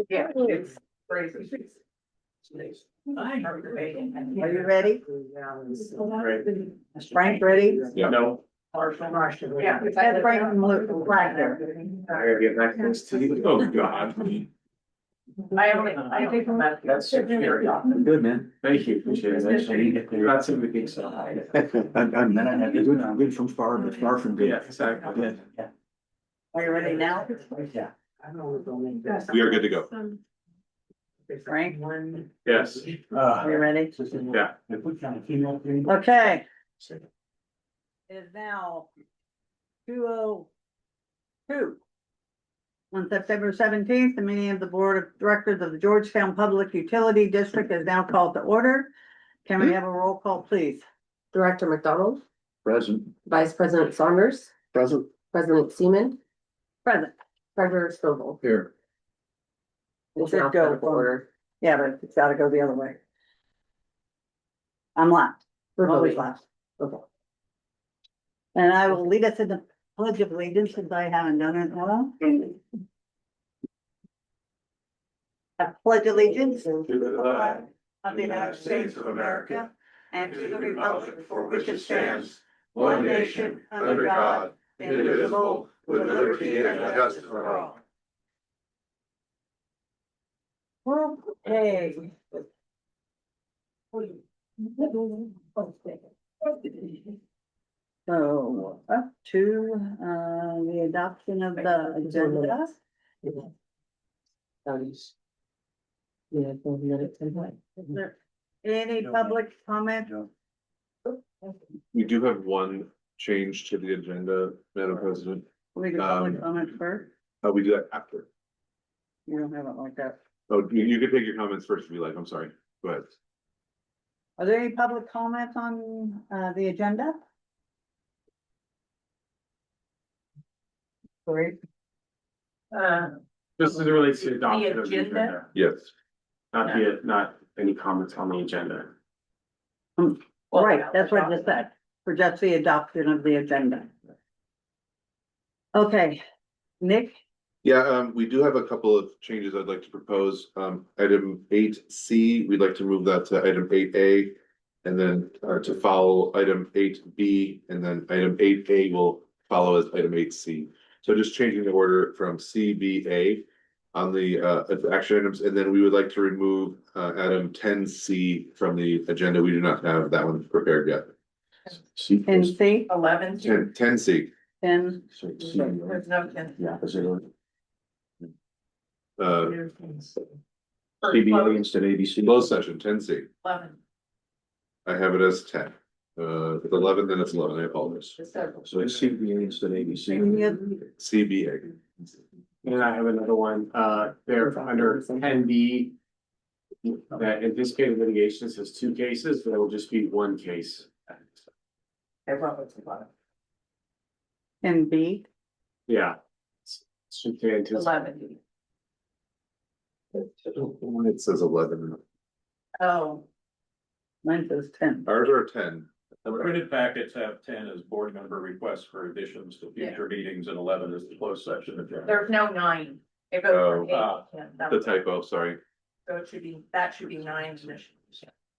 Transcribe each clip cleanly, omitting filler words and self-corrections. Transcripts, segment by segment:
Yeah, it's crazy. Are you ready? Is Frank ready? Yeah. No. Yeah. Have Frank look right there. I gotta get back close to you. Oh, God. I think That's scary. Good, man. Thank you, appreciate it. That's a big thing, so. And then I had to do it, I'm good from far, but far from good. Yeah, exactly. Yeah. Are you ready now? Yeah. We are good to go. Frank, Yes. are you ready? Yeah. Okay. It is now 2:02. On September 17th, the meeting of the Board of Directors of the Georgetown Public Utility District is now called to order. Can we have a roll call, please? Director McDonald, Present. Vice President Saunders, Present. President Seaman, Present. Treasurer Stovall. Here. It's Should now go called to order. Yeah, but it's gotta go the other way. I'm last. For I'm always voting. last. Okay. And I will lead us in the pledge of allegiance since I haven't done it in a while. I pledge allegiance to the flag of the United States of America and to the republic for which it stands, one nation, under God, indivisible, with liberty and justice for all. Okay. So up to the adoption of the agenda. Yeah, 4 minutes and Is there any public comment? We do have one change to the agenda, Madam President. We do public comment first. We do that after. You don't have it like that. Oh, you can take your comments first if you like. I'm sorry. Go ahead. Are there any public comments on the agenda? Great. Just as it relates to adoption of the agenda? agenda, Yes. not any comments on the agenda. Right, that's what I just said, for just the adoption of the agenda. Okay, Nick, Yeah, we do have a couple of changes I'd like to propose. Item 8C, we'd like to move that to item 8A. And then to follow item 8B, and then item 8A will follow as item 8C. So just changing the order from CBA on the action items, and then we would like to remove item 10C from the agenda. We do not have that one prepared yet. and C, 11. 10C. and There's no 10. Yeah, is it? CBA CBA instead of ABC. Closed session, 10C. 11. I have it as 10. If it's 11, then it's 11. I apologize. So it's CBA instead of ABC. any of, CBA. And I have another one, there under 10B. That anticipated litigation says 2 cases, but it will just be 1 case. and B, Yeah. Should say anticipate. 11. It says 11. Oh, mine says 10. Ours are 10. Printed packets have 10 as board member requests for additions to future meetings and 11 is the closed session agenda. there's no 9. It goes from 8 to 10. The typo, sorry. So it should be, that should be 9 additions.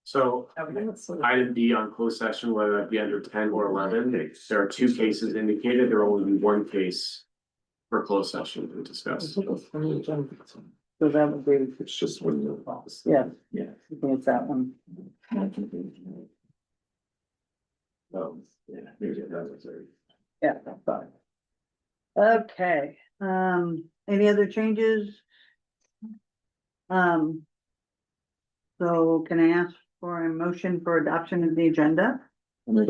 So Okay. item B on closed session, whether it be under 10 or 11, there are 2 cases indicated, there will only be 1 case for closed session to discuss. So that would be, It's just when you. yeah, Yeah. I think it's that one. Yeah, maybe that was there. Yeah, that's fine. Okay, any other changes? So can I ask for a motion for adoption of the agenda? I make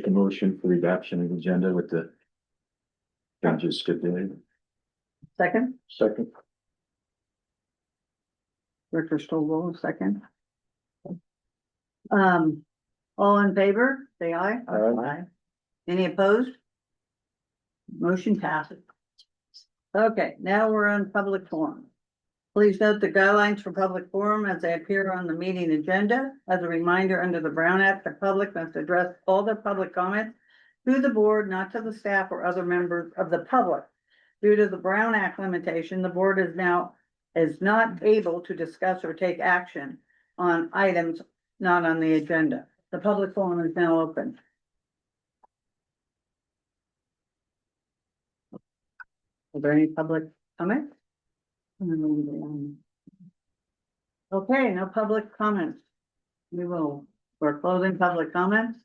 a motion for the adoption of the agenda with the changes stipulated. Second, Second. Director Stovall, second. All in favor, say aye. Aye. Any opposed? Motion passes. Okay, now we're on public forum. Please note the guidelines for public forum as they appear on the meeting agenda. As a reminder, under the Brown Act, the public must address all their public comments to the board, not to the staff or other members of the public. Due to the Brown Act limitation, the board is now is not able to discuss or take action on items not on the agenda. The public forum is now open. Are there any public comment? Okay, no public comments. We're closing public comments.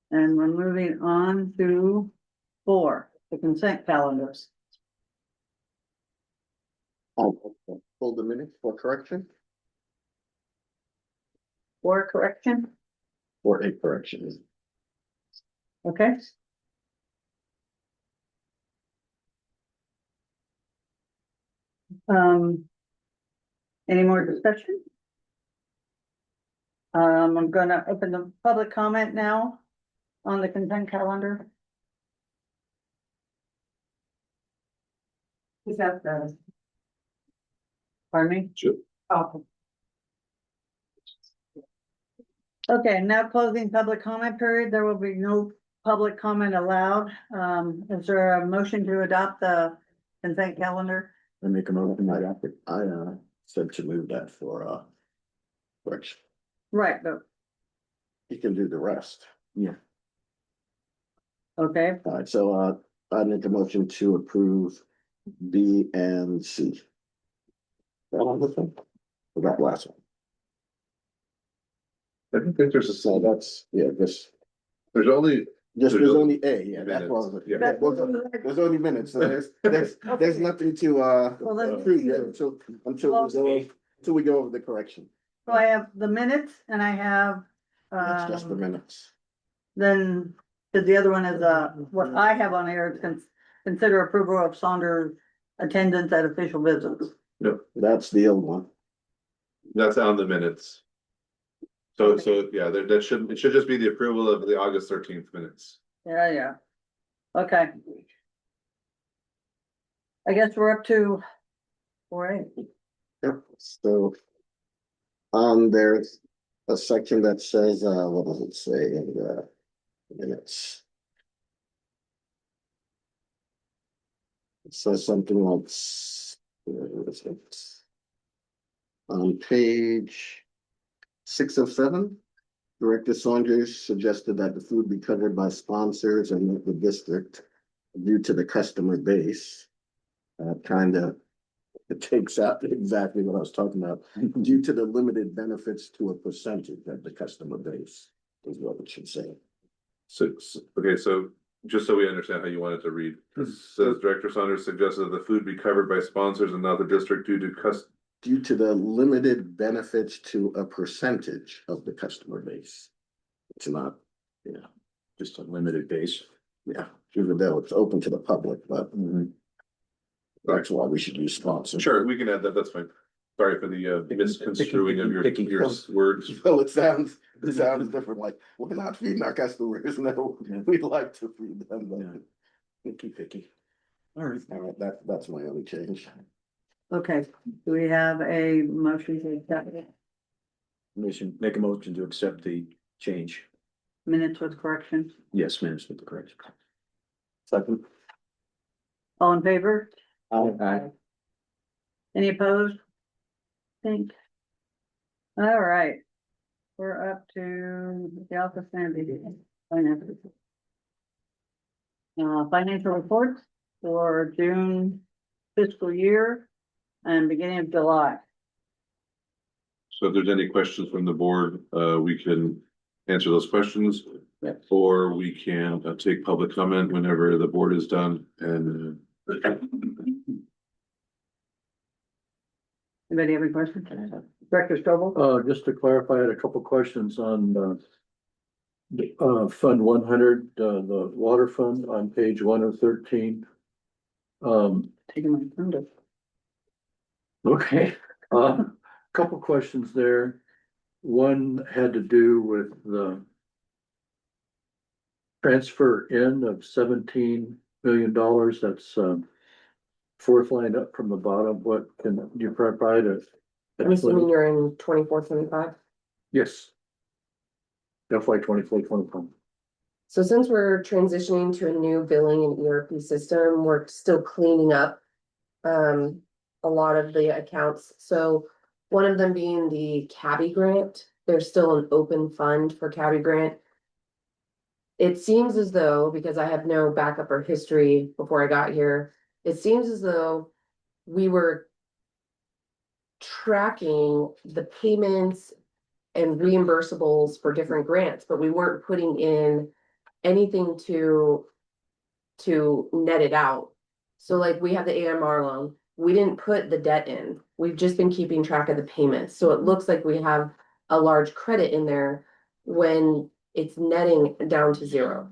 And we're moving on to 4, the consent calendars. Hold the minutes for correction. For correction, Or a correction. okay? Any more discussion? I'm gonna open the public comment now on the consent calendar. Is that the? Pardon me? Sure. Oh, Okay, now closing public comment period. There will be no public comment allowed. Is there a motion to adopt the consent calendar? I make a motion. I said to move that for correction. Right, but, You can do the rest. Yeah. okay, All right, so I make a motion to approve B and C. That on this one? Or that last one? I don't think there's a, So that's, yeah, this, there's only, there's There's only A, yeah, that's what. minutes, yeah. There's only minutes, so there's nothing to Well, then- approve yet until we go over the correction. so I have the minutes and I have, That's just the minutes. then, cause the other one is, what I have on here is consider approval of Saunders attendance at official visits. That's the old one. that's on the minutes. So, yeah, it should just be the approval of the August 13th minutes. Yeah. Okay. I guess we're up to 4A. Yep, so. There's a section that says, what does it say in the minutes? It says something like, what is it? On page 6 of 7, Director Saunders suggested that the food be covered by sponsors and not the district due to the customer base. Kind of, it takes out exactly what I was talking about, due to the limited benefits to a percentage of the customer base, is what it should say. So, okay, so just so we understand how you want it to read, it says Director Saunders suggested that the food be covered by sponsors and not the district due to Due to the limited benefits to a percentage of the customer base. It's not, Just a limited base. even though it's open to the public, but Mm-hmm. that's why we should use sponsors. Sure, we can add that, that's fine. Sorry for the misconstruing of your words. Well, it sounds different, like, we're not feeding our customers, no, we'd like to feed them, but picky. All right. All right, that's my only change. Okay, do we have a motion to accept it? Make a motion to accept the change. Minutes with corrections? Yes, minutes with the correction. Second. All in favor? Aye. Any opposed? Think. All right. We're up to the office manager. Financial reports for June fiscal year and beginning of July. So if there's any questions from the board, we can answer those questions. Yes. Or we can take public comment whenever the board is done and. Anybody have any questions? Director Stovall? Just to clarify, I had a couple questions on, Fund 100, the water fund on page 1 of 13. Taking my thunder. Okay, couple questions there. One had to do with the transfer in of $17 million. That's, fourth line up from the bottom. What can you provide a? I'm assuming you're in 24-25. Yes. FY 24-25. So since we're transitioning to a new billing and ERP system, we're still cleaning up. A a lot of the accounts, so one of them being the Cabby grant, there's still an open fund for Cabby grant. It seems as though, because I have no backup or history before I got here, it seems as though we were tracking the payments and reimbursables for different grants, but we weren't putting in anything to net it out. So like we have the AMR loan, we didn't put the debt in, we've just been keeping track of the payments, so it looks like we have a large credit in there when it's netting down to zero.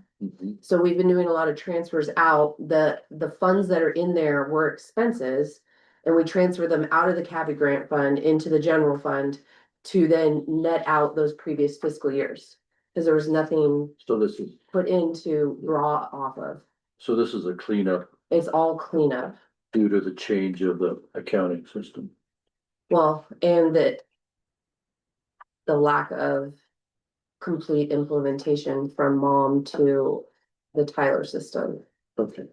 So we've been doing a lot of transfers out, the funds that are in there were expenses. And we transfer them out of the Cabby grant fund into the general fund to then net out those previous fiscal years. Cause there was nothing So this is, put in to draw off of, so this is a cleanup it's all cleanup. due to the change of the accounting system. Well, and that the lack of complete implementation from mom to the Tyler system. Okay.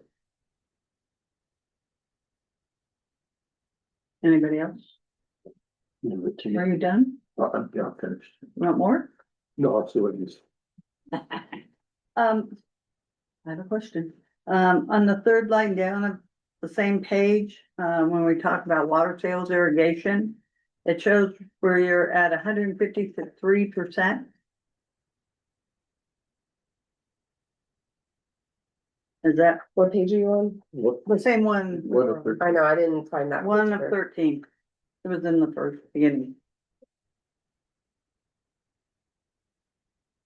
Anybody else? Leave it to you. Are you done? Yeah, I'm finished. Want more? No, I'll see what you say. I have a question. On the third line down of the same page, when we talk about water sales irrigation, it shows where you're at 153%. Is that What page are you on? What, the same one? what if they're- I know, I didn't find that. One of picture. 13. It was in the first beginning.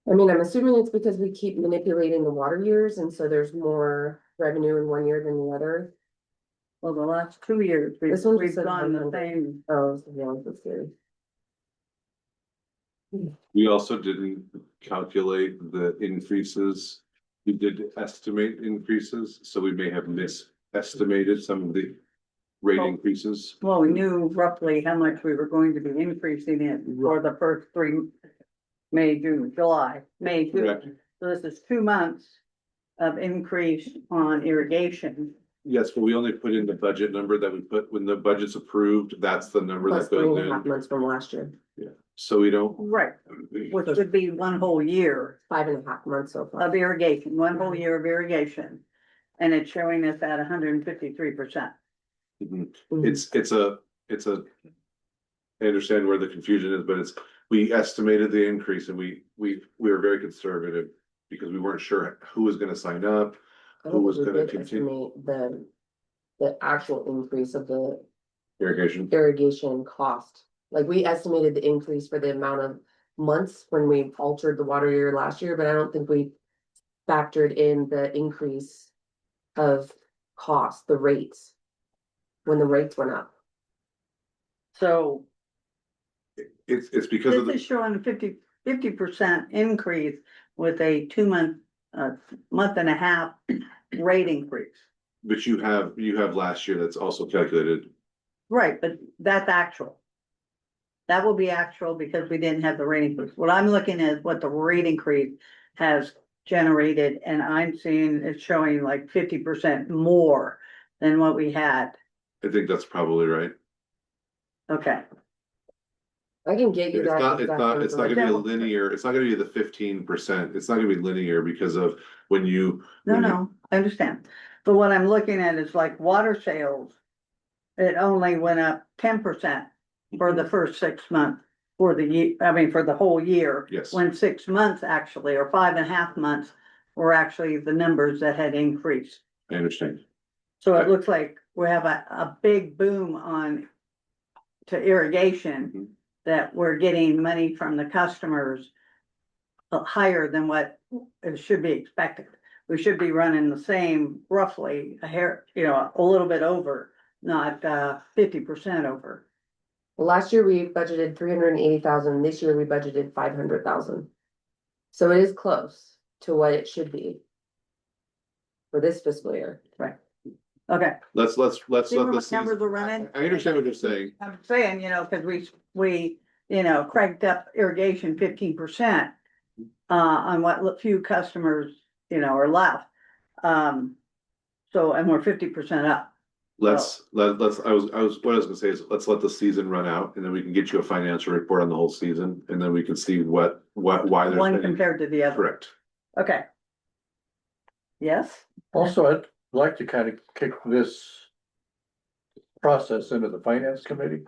I mean, I'm assuming it's because we keep manipulating the water years, and so there's more revenue in one year than the other. Well, the last 2 years, we've, This one just we've said gone the 100. same. Oh, so yeah, that's good. We also didn't calculate the increases. We did estimate increases, so we may have misestimated some of the rate Well- increases. Well, we knew roughly how much we were going to be increasing it for the first 3, May, June, July, May, Correct. June. So this is 2 months of increase on irrigation. Yes, but we only put in the budget number that we put, when the budget's approved, that's the number Plus that goes 3.5 in. months from last year, So we don't. Right, which would be 1 whole year 5.5 months so far. of irrigation, 1 whole year of irrigation. And it's showing us at 153%. Mhm. Mhm. It's a, I understand where the confusion is, but we estimated the increase and we were very conservative because we weren't sure who was gonna sign up. I Who don't was think we gonna did continue estimate the actual increase of the irrigation? irrigation cost. Like, we estimated the increase for the amount of months when we altered the water year last year, but I don't think we factored in the increase of cost, the rates, when the rates went up. So It's because of this is the, showing a 50% increase with a 2-month, month and a half rate increase. but you have last year that's also calculated. Right, but that's actual. That will be actual because we didn't have the rate increase. What I'm looking at is what the rate increase has generated, and I'm seeing it's showing like 50% more than what we had. I think that's probably right. Okay, I can get you It's that. not gonna be a information. linear, it's not gonna be the 15%. It's not gonna be linear because of when you. no, I understand. But what I'm looking at is like water sales. It only went up 10% for the first 6 months for the year, I mean, for the whole year. Yes. When 6 months actually, or 5.5 months, were actually the numbers that had increased. I understand. So it Right. looks like we have a big boom on to irrigation, that we're getting money from the customers higher than what it should be expected. We should be running the same roughly a hair, a little bit over, not 50% over. Last year we budgeted 380,000, this year we budgeted 500,000. So it is close to what it should be for this fiscal year. Okay, Let's see let where the my season. numbers are running? I understand what you're saying. I'm saying, cause we, cranked up irrigation 15%. On what few customers, are left. So, and we're 50% up. let's, what I was gonna say is, let's let the season run out, and then we can get you a financial report on the whole season, and then we can see why there's. One any- compared to the other. Correct. Okay. Yes, Also, I'd like to kind of kick this process into the finance committee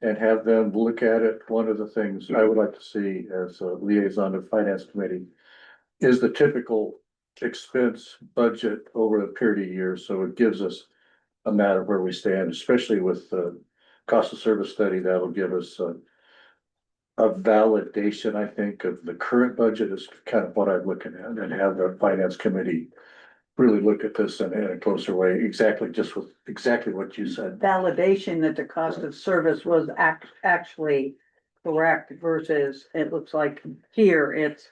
and have them look at it. One of the things I would like to see as a liaison to finance committee is the typical expense budget over a period of years, so it gives us a matter of where we stand, especially with the cost of service study. That'll give us a validation, I think, of the current budget is kind of what I'm looking at, and have the finance committee really look at this in a closer way, exactly what you said. validation that the cost of service was actually correct versus it looks like here it's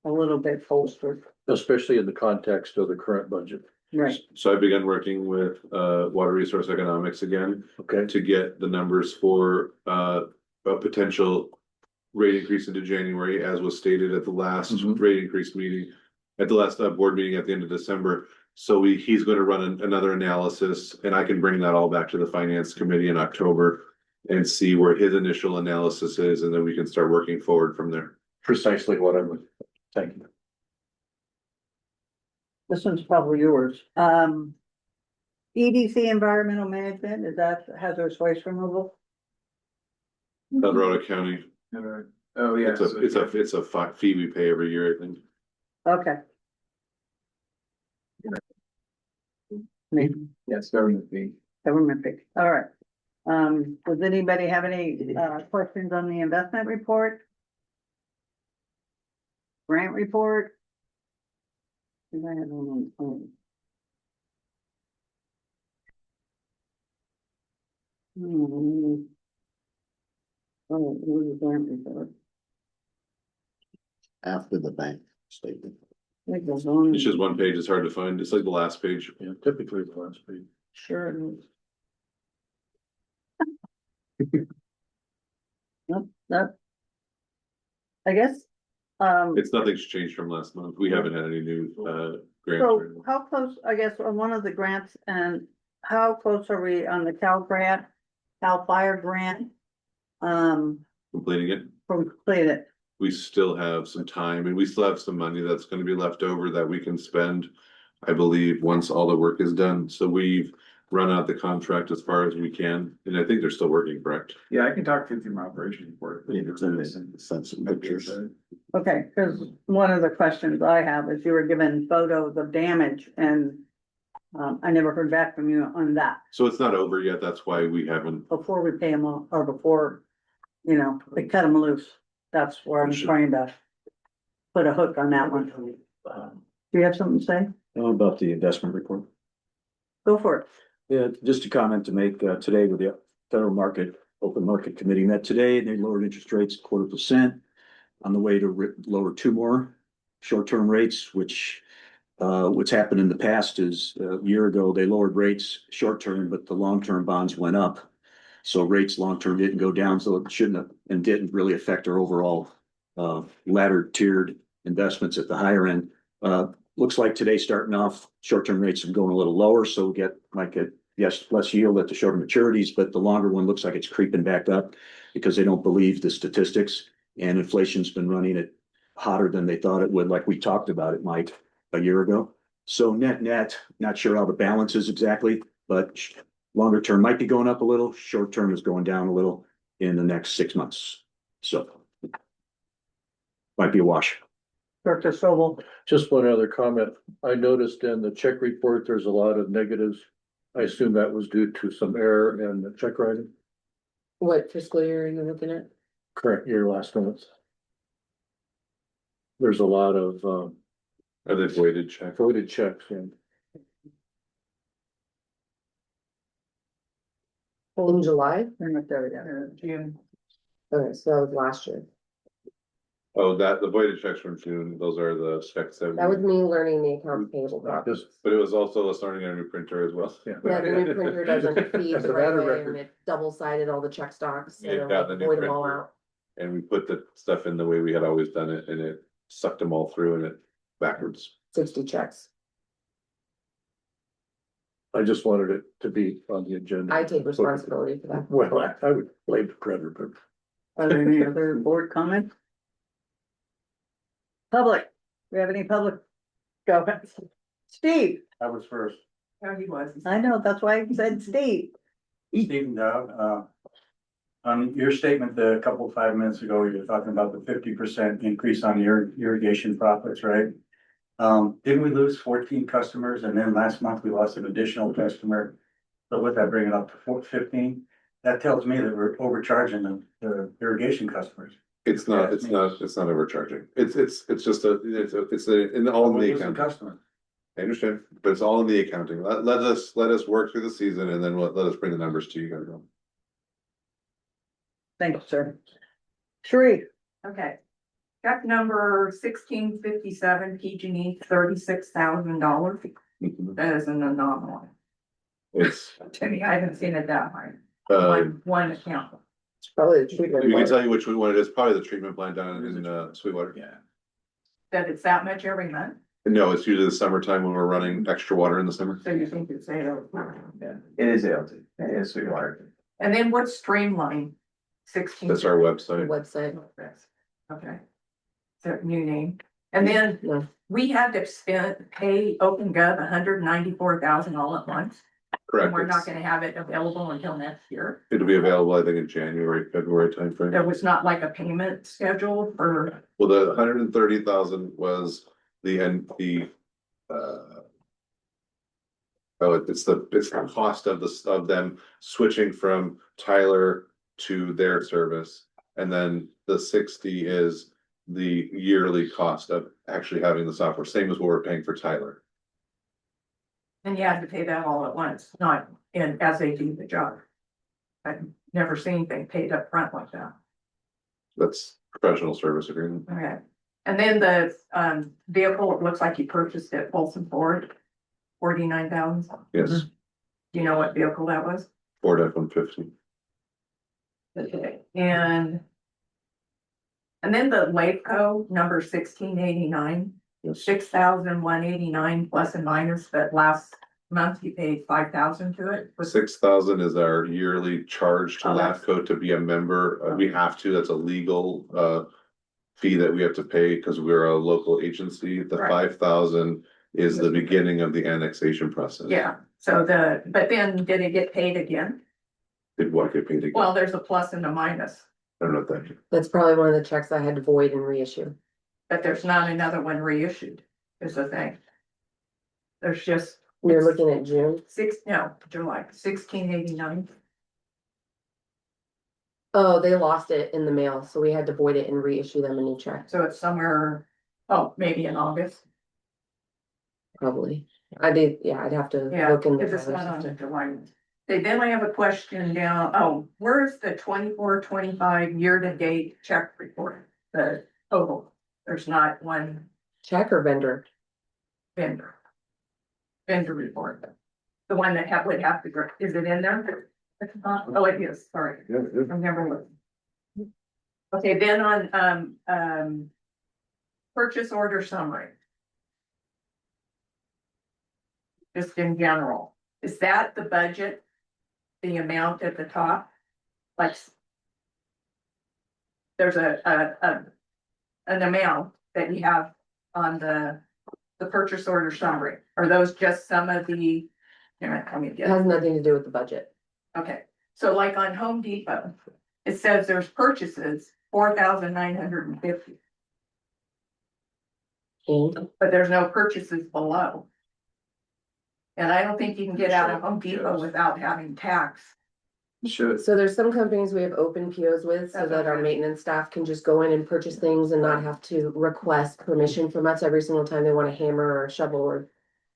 a little bit bolstered. Especially in the context of the current budget, Right. So I began working with, Water Resource Economics again, okay? to get the numbers for, a potential rate increase into January, as was stated at the last Mhm. rate increase meeting, at the last board meeting at the end of December. So he's gonna run another analysis, and I can bring that all back to the finance committee in October and see where his initial analysis is, and then we can start working forward from there. Precisely what I'm thinking. This one's probably yours. EDC Environmental Management, is that hazardous waste removal? El Dorado County, Oh, yeah. it's a fee we pay every year, I think. Okay. Maybe Yes, government fee. government fee, all right. Does anybody have any, questions on the investment report? Grant report? Think I had one on the phone. Oh, it was a grant report. After the bank statement. It goes on. It's just one page, it's hard to find, it's like the last page. Yeah, typically the last page. Sure it is. Nope, that. I guess, It's nothing's changed from last month, we haven't had any new, grants. so or anything. how close, I guess, on one of the grants, and how close are we on the Cal grant? Cal Fire grant? Completing it. Completed, We still have some time, and we still have some money that's gonna be left over that we can spend, I believe, once all the work is done. So we've run out the contract as far as we can, and I think they're still working, correct? Yeah, I can talk to you through my operation report. Send some pictures. okay, cause one of the questions I have is you were given photos of damage and. I never heard back from you on that, So it's not over yet, that's why we haven't, before we pay them off, or before, you know, they cut them loose. That's where I'm trying to. Put a hook on that one. Do you have something to say? How about the investment report? Go for it. Yeah, just a comment to make, today with the Federal Market, Open Market Committee met today, and they lowered interest rates 0.25% on the way to lower two more short-term rates, which, what's happened in the past is a year ago, they lowered rates short-term, but the long-term bonds went up. So rates long-term didn't go down, so it shouldn't have, and didn't really affect our overall, ladder tiered investments at the higher end. Looks like today starting off, short-term rates have gone a little lower, so we get like a, yes, less yield at the shorter maturities, but the longer one looks like it's creeping back up because they don't believe the statistics, and inflation's been running it hotter than they thought it would, like we talked about it, Mike, a year ago. So net, not sure how the balance is exactly, but longer term might be going up a little, short term is going down a little in the next 6 months. So might be a wash. Dr. Sobel, Just one other comment. I noticed in the check report, there's a lot of negatives. I assume that was due to some error in the check writing, What fiscal year are you looking at? current year, last month. There's a lot of, are they voided check? voided checks in. In July? they're not there yet. June. Okay, so that was last year. Oh, the voided checks from June, those are the checks that. That was me learning the accounts payable process. Just, But it was also us learning a new printer as well. yeah. Yeah, the new printer doesn't feed As the a right matter of way, record. and it double-sided all the check stocks, Yeah, and got like the new void them all printer. out. And we put the stuff in the way we had always done it, and it sucked them all through and it backwards. 60 checks. I just wanted it to be on the agenda. I take responsibility for that. Well, I would blame the printer, but Are there any other board comments? Public, we have any public? Go ahead. Steve, I was first. Oh, he was. I know, that's why I said Steve. Stephen Dowd, on your statement a couple, 5 minutes ago, you were talking about the 50% increase on your irrigation profits, right? Didn't we lose 14 customers and then last month we lost an additional customer? So with that, bring it up to 15? That tells me that we're overcharging the irrigation customers. It's not overcharging. It's just in all in We're the losing accounting. customers. I understand, but it's all in the accounting. Let us work through the season and then let us bring the numbers to you guys. Thank you, sir. Sheree, Okay. Check number 1657, PG&E, $36,000. That is an anomaly. It's, To me, I haven't seen it that high. uh, One account. It's probably the treatment. we can plant. tell you which one it is, probably the treatment plant down in Sweetwater. Yeah. That it's that much every month. No, it's usually the summertime when we're running extra water in the summer. So you think it's zero. It is ALT. It is Sweetwater. And then what's Streamline? 16. That's our website. Website. Okay. So new name. And then No, we had to pay OpenGov $194,000 all at once. Correct. And we're not gonna have it available until next year. It'll be available, I think, in January, February timeframe. There was not like a payment schedule for, Well, the 130,000 was it's the cost of them switching from Tyler to their service. And then the 60 is the yearly cost of actually having the software, same as what we're paying for Tyler. and you had to pay that all at once, not as they do the job. I've never seen anything paid up front like that. That's professional service agreement. Okay. And then the vehicle, it looks like you purchased at Folsom Ford, 49,000. Yes, Do you know what vehicle that was? Ford F-150. Okay, and then the Lakeco number 1689, Yes. 6,189 plus and minus, but last month you paid 5,000 to it. Was 6,000 is our yearly charge to Oh, that's- LAFCO to be a member. We have to, that's a legal fee that we have to pay because we're a local agency. The Right. 5,000 is the beginning of the annexation process. Yeah, so but then did it get paid again? Did what get paid again? Well, there's a plus and a minus, I don't know what that is. that's probably one of the checks I had to void and reissue. but there's not another one reissued, is the thing. There's just You're looking at June. July 1689. Oh, they lost it in the mail, so we had to void it and reissue them a new check, So it's somewhere, maybe in August. probably. I'd have to Yeah, look in the. because it's not on the July. Okay, then I have a question down, where's the 24-25 year-to-date check report? The total, there's not one Check or vendor? vendor. Vendor report, the one that would have to, is it in there? It's not, oh, it is, sorry, I'm never looking. Okay, then on, purchase order summary. Just in general, is that the budget? The amount at the top? Like. There's an amount that you have on the purchase order summary. Are those just some of the? Here, let me It get, has nothing to do with the budget. okay, so like on Home Depot, it says there's purchases 4,950, And but there's no purchases below. And I don't think you can get out of Home Depot without having tax. Should. so there's some companies we have open POs with, so That's that our okay. maintenance staff can just go in and purchase things and not have to request permission from us every single time they want a hammer or a shovel or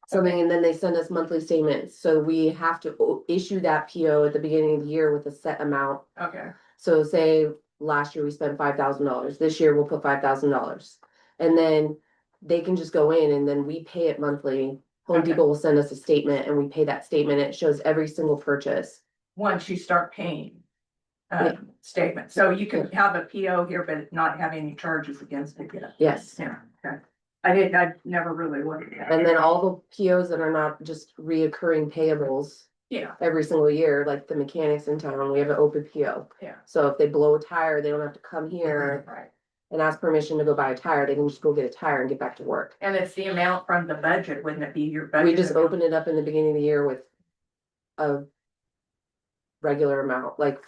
something, and then they send us monthly statements, so we have to issue that PO at the beginning of the year with a set amount. Okay, So say last year we spent $5,000, this year we'll put $5,000. And then they can just go in and then we pay it monthly. Home Okay. Depot will send us a statement and we pay that statement. It shows every single purchase. once you start paying. Yeah. Statement, so you can have a PO here, but not have any charges against it yet. Yes. Yeah, okay. I never really looked at And it. then all the POs that are not just reoccurring payables Yeah, every single year, like the mechanics in town, we have an open PO. yeah, So if they blow a tire, they don't have to come here right. and ask permission to go buy a tire, they can just go get a tire and get back to work. And it's the amount from the budget, wouldn't it be your budget? We just amount? open it up in the beginning of the year with a regular amount, like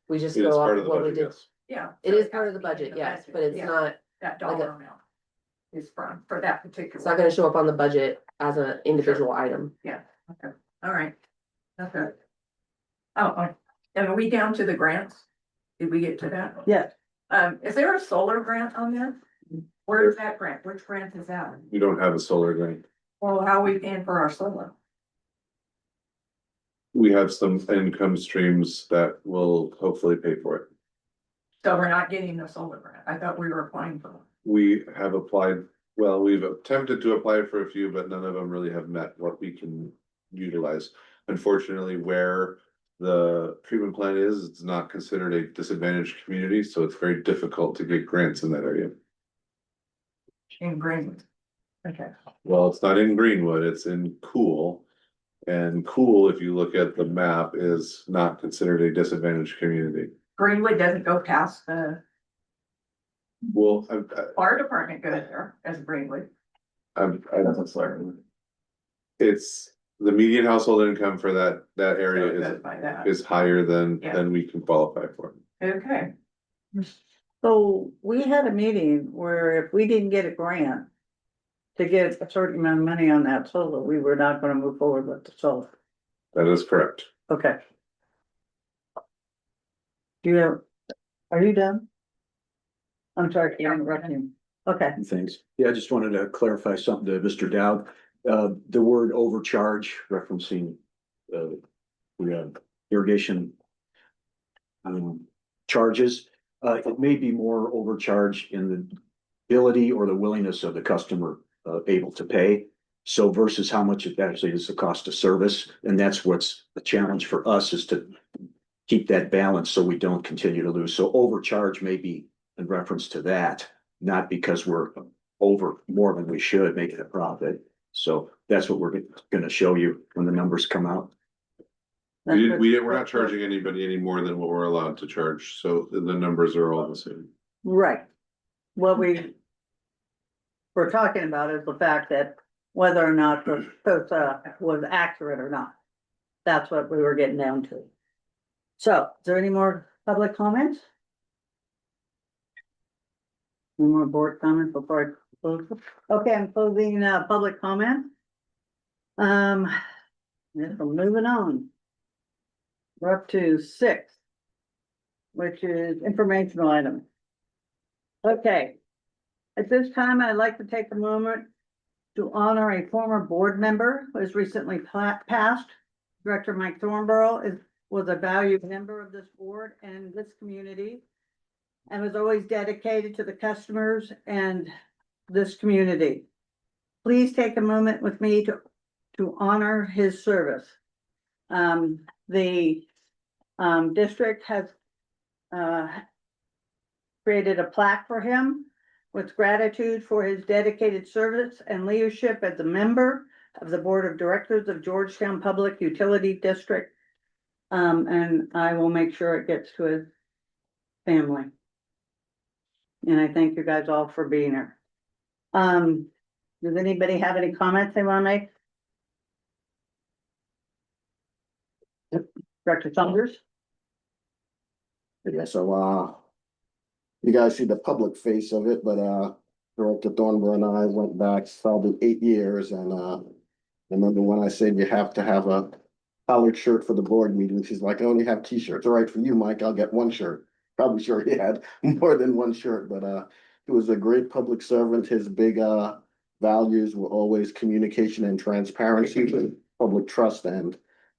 we just It is go part off of the what we budget, did. yes. Yeah. It so is has part of to the be in budget, yes, but it's yeah, not, that like dollar amount is from, for that particular. it's not gonna show up on the budget as an individual item. Okay, all right. Okay. Oh, and are we down to the grants? Did we get to that? Yes, Is there a solar grant on there? Where's that grant? Which grant is that? We don't have a solar grant. Well, how are we paying for our solar? We have some income streams that will hopefully pay for it. So we're not getting a solar grant. I thought we were applying for one. We have applied, well, we've attempted to apply for a few, but none of them really have met what we can utilize. Unfortunately, where the treatment plant is, it's not considered a disadvantaged community, so it's very difficult to get grants in that area. In Greenwood. Okay, Well, it's not in Greenwood, it's in Cool. And Cool, if you look at the map, is not considered a disadvantaged community. Greenwood doesn't go past the Well, fire department goes there as Greenwood. it's the median household income for that So it area goes by that. is higher Yeah. than we can qualify for. Okay, so we had a meeting where if we didn't get a grant to get a certain amount of money on that solar, we were not gonna move forward with the solar. That is correct. Okay. Are you done? I'm sorry, to interrupt you. Okay, Things. Yeah, I just wanted to clarify something to Mr. Dowd. The word overcharge referencing, we have irrigation charges. It may be more overcharge in the ability or the willingness of the customer, able to pay. So versus how much it actually is the cost of service. And that's what's the challenge for us, is to keep that balance so we don't continue to lose. So overcharge may be in reference to that, not because we're over more than we should, making a profit. So that's what we're gonna show you when the numbers come out. We're not charging anybody any more than what we're allowed to charge, so the numbers are all the same. right. What we're talking about is the fact that whether or not the SOSA was accurate or not. That's what we were getting down to. So, is there any more public comments? Any more board comments before I close? Okay, I'm closing, public comment. Yes, we're moving on. We're up to 6, which is informational item. Okay. At this time, I'd like to take a moment to honor a former board member who has recently passed. Director Mike Thornborough was a valued member of this board and this community, and was always dedicated to the customers and this community. Please take a moment with me to honor his service. The district has created a plaque for him with gratitude for his dedicated service and leadership as a member of the Board of Directors of Georgetown Public Utility District. And I will make sure it gets to his family. And I thank you guys all for being here. Does anybody have any comments they want to make? Director Saunders? Yeah, so, you guys see the public face of it, but, Director Thornborough and I went back probably 8 years, and, remember when I said you have to have a collared shirt for the board meetings, he's like, I only have t-shirts. All right, for you, Mike, I'll get one shirt. Probably sure he had more than one shirt, but, he was a great public servant. His big, values were always communication and transparency, public trust, and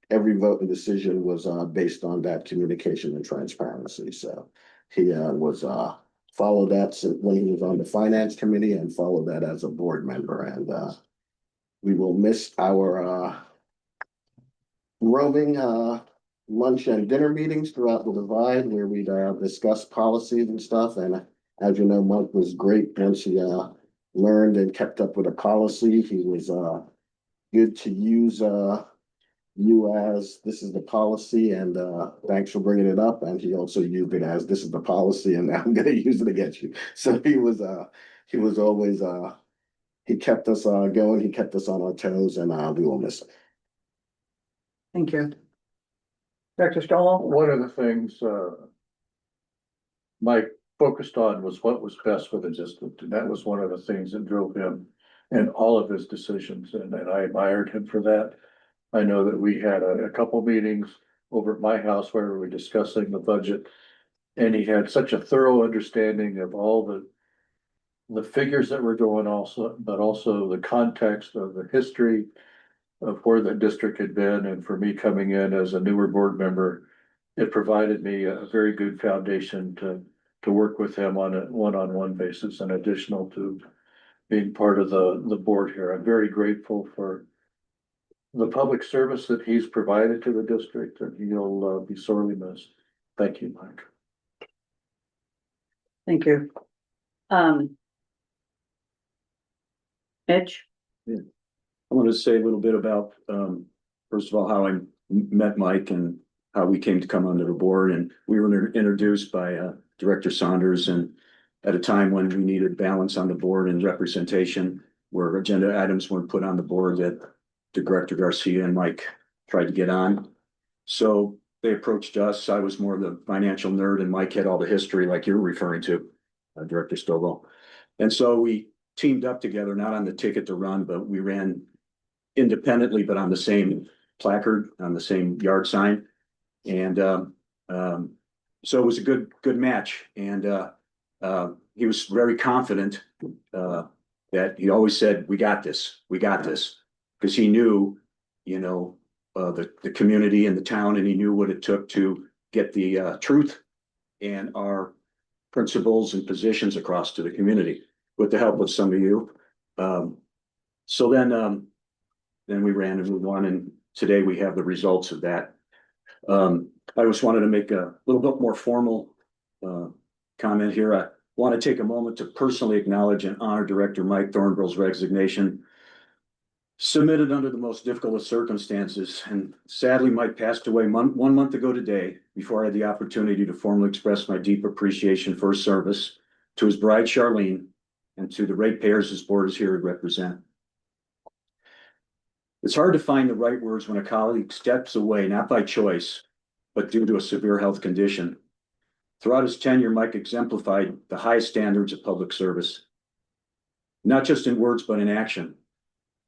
every vote and decision was, based on that communication and transparency. So he, was, followed that when he was on the finance committee, and followed that as a board member. And, we will miss our, roving, lunch and dinner meetings throughout the divide, where we'd, discuss policies and stuff. And as you know, Mike was great once he, learned and kept up with the policy. He was, good to use, you as this is the policy and, thanks for bringing it up. And he also used it as this is the policy and now I'm gonna use it against you. So he was always, he kept us, going. He kept us on our toes and, we will miss him. Thank you. Director Stoll? One of the things, Mike focused on was what was best for the district, and that was one of the things that drove him in all of his decisions, and I admired him for that. I know that we had a couple meetings over at my house where we were discussing the budget, and he had such a thorough understanding of all the figures that were going also, but also the context of the history of where the district had been, and for me coming in as a newer board member, it provided me a very good foundation to work with him on a one-on-one basis and additional to being part of the board here. I'm very grateful for the public service that he's provided to the district, and he'll be sorely missed. Thank you, Mike. Thank you. Mitch? I want to say a little bit about, first of all, how I met Mike and how we came to come onto the board. And we were introduced by Director Saunders, and at a time when we needed balance on the board and representation, where agenda items weren't put on the board that Director Garcia and Mike tried to get on. So they approached us. I was more of the financial nerd and Mike had all the history like you're referring to, Director Stovall. And so we teamed up together, not on the ticket to run, but we ran independently, but on the same placard, on the same yard sign. And so it was a good match. And he was very confident that he always said, we got this, because he knew, the community and the town, and he knew what it took to get the truth and our principles and positions across to the community with the help of some of you. So then we ran and we won, and today we have the results of that. I just wanted to make a little bit more formal comment here. I want to take a moment to personally acknowledge and honor Director Mike Thornbill's resignation, submitted under the most difficult of circumstances. And sadly, Mike passed away 1 month ago today, before I had the opportunity to formally express my deep appreciation for his service to his bride, Charlene, and to the ratepayers his board is here to represent. It's hard to find the right words when a colleague steps away, not by choice, but due to a severe health condition. Throughout his tenure, Mike exemplified the highest standards of public service, not just in words, but in action.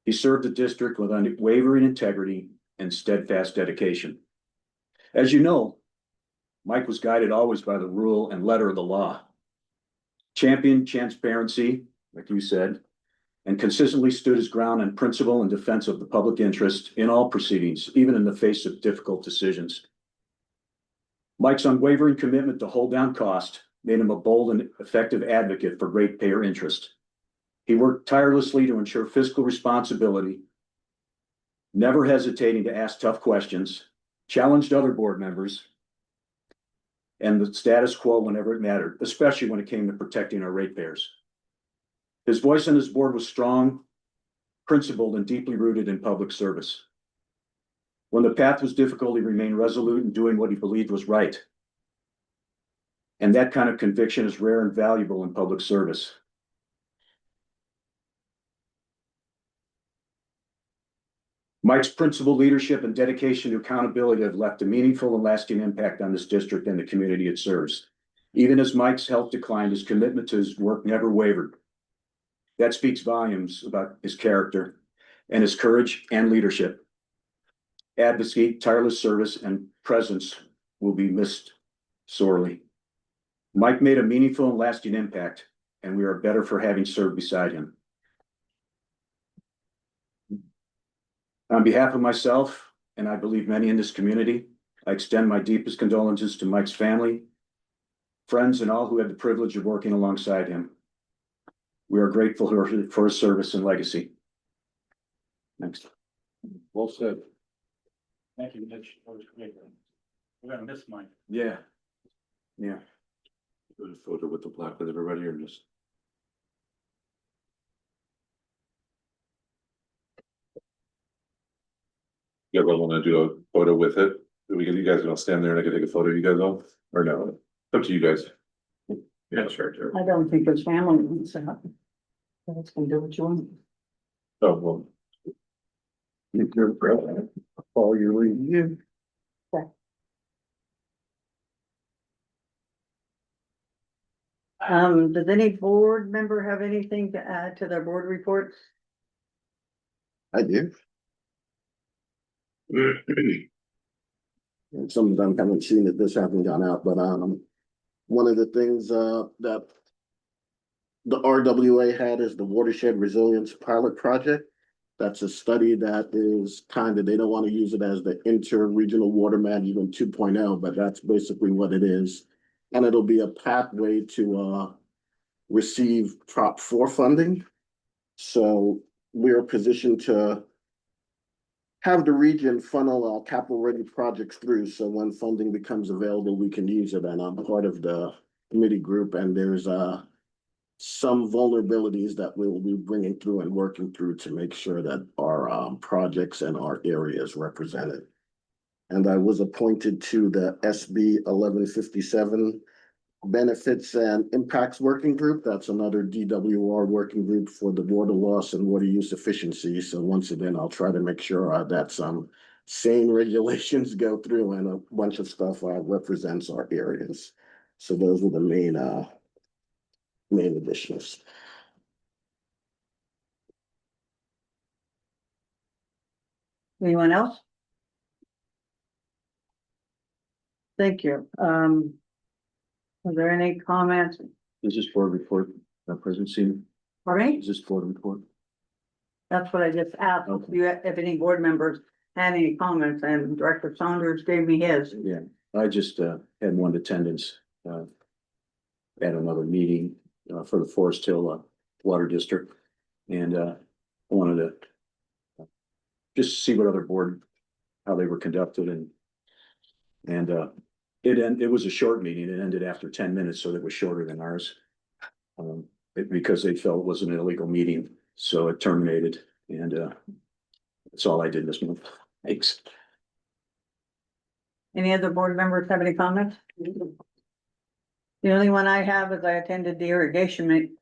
He served the district with unwavering integrity and steadfast dedication. As you know, Mike was guided always by the rule and letter of the law, championed transparency, like you said, and consistently stood his ground on principle and defense of the public interest in all proceedings, even in the face of difficult decisions. Mike's unwavering commitment to hold down cost made him a bold and effective advocate for ratepayer interest. He worked tirelessly to ensure fiscal responsibility, never hesitating to ask tough questions, challenged other board members, and the status quo whenever it mattered, especially when it came to protecting our ratepayers. His voice on his board was strong, principled, and deeply rooted in public service. When the path was difficult, he remained resolute in doing what he believed was right. And that kind of conviction is rare and valuable in public service. Mike's principled leadership and dedication to accountability have left a meaningful and lasting impact on this district and the community it serves. Even as Mike's health declined, his commitment to his work never wavered. That speaks volumes about his character and his courage and leadership. Advocacy, tireless service, and presence will be missed sorely. Mike made a meaningful and lasting impact, and we are better for having served beside him. On behalf of myself, and I believe many in this community, I extend my deepest condolences to Mike's family, friends, and all who had the privilege of working alongside him. We are grateful for his service and legacy. Next. Well said. Thank you, Mitch. That was great. We're gonna miss Mike. Yeah. Do a photo with the plaque with everybody or just? You ever wanna do a photo with it? You guys gonna stand there and I can take a photo of you guys all, or no? Up to you guys. Yeah, sure. I don't think his family wants that. That's gonna do what you want. Oh, well. You're president, Paul, you're leading. Does any board member have anything to add to their board reports? I do. And some of them haven't seen it, this hasn't gone out, but, one of the things, that the RWA had is the Watershed Resilience Pilot Project. That's a study that is kind of, they don't want to use it as the inter-regional water management 2.0, but that's basically what it is. And it'll be a pathway to, receive Prop 4 funding. So we're positioned to have the region funnel our capital ready projects through, so when funding becomes available, we can use it, and I'm part of the committee group, and there's some vulnerabilities that we'll be bringing through and working through to make sure that our projects and our areas represented. And I was appointed to the SB 1157 Benefits and Impacts Working Group. That's another DWR working group for the water loss and water use efficiency. So once again, I'll try to make sure that some sane regulations go through and a bunch of stuff represents our areas. So those were the main additions. Anyone else? Thank you. Are there any comments? Is this board report, presidency? Pardon me? Is this board report? That's what I just asked. If you, if any board members had any comments, and Director Saunders gave me his. Yeah, I just had one attendance at another meeting for the Forest Hill Water District. And I wanted to just see what other board, how they were conducted, and it was a short meeting. It ended after 10 minutes, so it was shorter than ours. Because they felt it was an illegal meeting, so it terminated, and that's all I did this month. Thanks. Any other board members have any comments? The only one I have is I attended the irrigation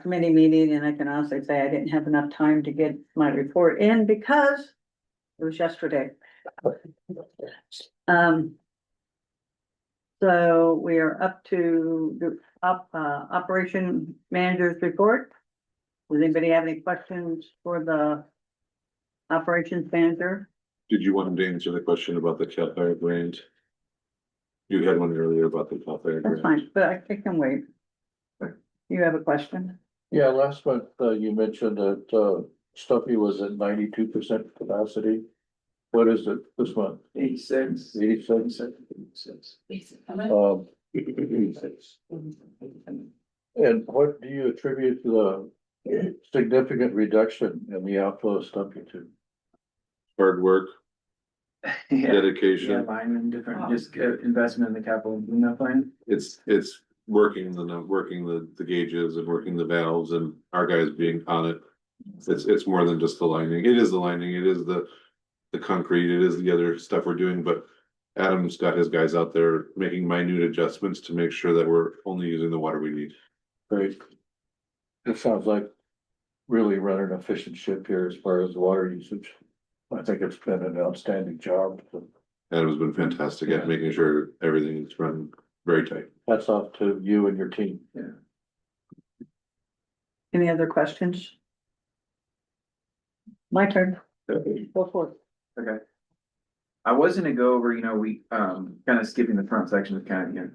committee meeting, and I can honestly say I didn't have enough time to get my report in because it was yesterday. So we are up to the operation manager's report. Does anybody have any questions for the operations manager? Did you want him to answer the question about the CAL FIRE grant? You had one earlier about the CAL FIRE That's grant. fine, but I can wait. You have a question? Yeah, last month, you mentioned that, Stuffy was at 92% capacity. What is it this month? 86. 87. And what do you attribute the significant reduction in the outflow of Stuffy to? Hard work, dedication. Buying them different, just investment in the capital improvement plan. It's working the gauges and working the valves and our guys being on it. It's more than just the lining. It is the lining, it is the concrete, it is the other stuff we're doing, but Adam's got his guys out there making minute adjustments to make sure that we're only using the water we need. Great. It sounds like really running an efficient ship here as far as water usage. I think it's been an outstanding job. Adam's been fantastic at making sure everything is run very tight. Hats off to you and your team. Any other questions? My turn. Go for it. Okay. I was gonna go over, we, kind of skipping the front section of kind of,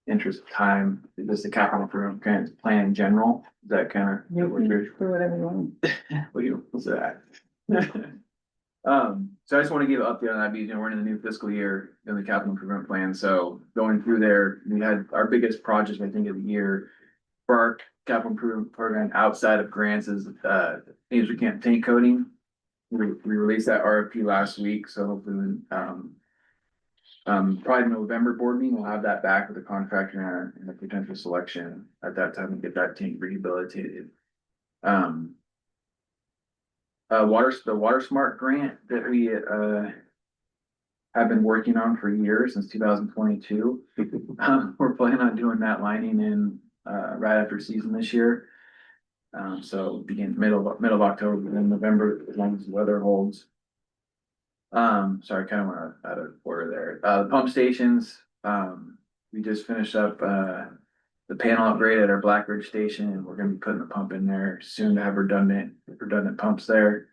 interest of time, just the capital improvement kind of plan in general, is that kind of? You can do whatever you want. What's that? So I just want to give an update on that, because, we're in the new fiscal year in the capital improvement plan, so going through there, we had our biggest project, I think, of the year for our capital improvement program outside of grants is, Angel Camp tank coating. We released that RFP last week, so hopefully, probably the November board meeting, we'll have that back with the contractor and a potential selection at that time and get that tank rehabilitated. the Water Smart grant that we, have been working on for years, since 2022. We're planning on doing that lining in, right after season this year. So begin middle of October, and then November, as long as the weather holds. Sorry, kind of went out of order there. Pump stations, we just finished up, the panel upgrade at our Black Ridge station, and we're gonna be putting the pump in there soon to have redundant pumps there.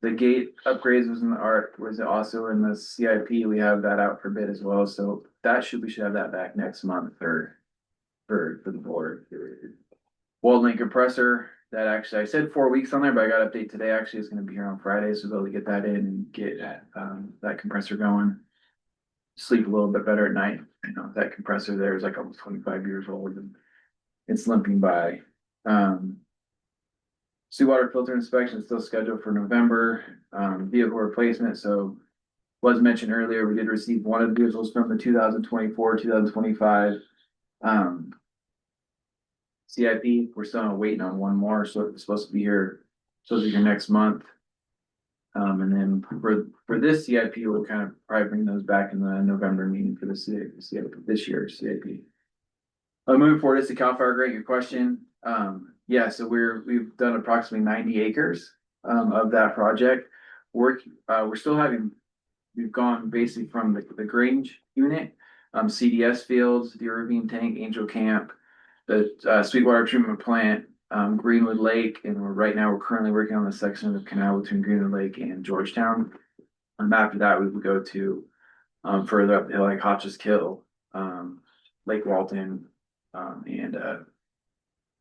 The gate upgrades was also in the CIP. We have that out for bid as well, so we should have that back next month for the board. Wall link compressor, that actually, I said 4 weeks on there, but I got an update today. Actually, it's gonna be here on Friday, so we'll be able to get that in and get that compressor going. Sleep a little bit better at night. You know, that compressor there is like almost 25 years old and it's limping by. Seawater filter inspection is still scheduled for November. Vehicle replacement, so was mentioned earlier, we did receive one of the vehicles from the 2024, 2025. CIP, we're still waiting on one more, so it's supposed to be here next month. And then for this CIP, we'll kind of probably bring those back in the November meeting for the CIP, this year's CIP. Moving forward, it's the CAL FIRE grant, your question. Yeah, so we've done approximately 90 acres of that project. We're still we've gone basically from the Grange unit, CDS fields, the Irving Tank, Angel Camp, the Sweetwater Treatment Plant, Greenwood Lake, and right now we're currently working on the section of the canal between Greenwood Lake and Georgetown. After that, we would go to further up the hill, like Hotch's Kill, Lake Walton, and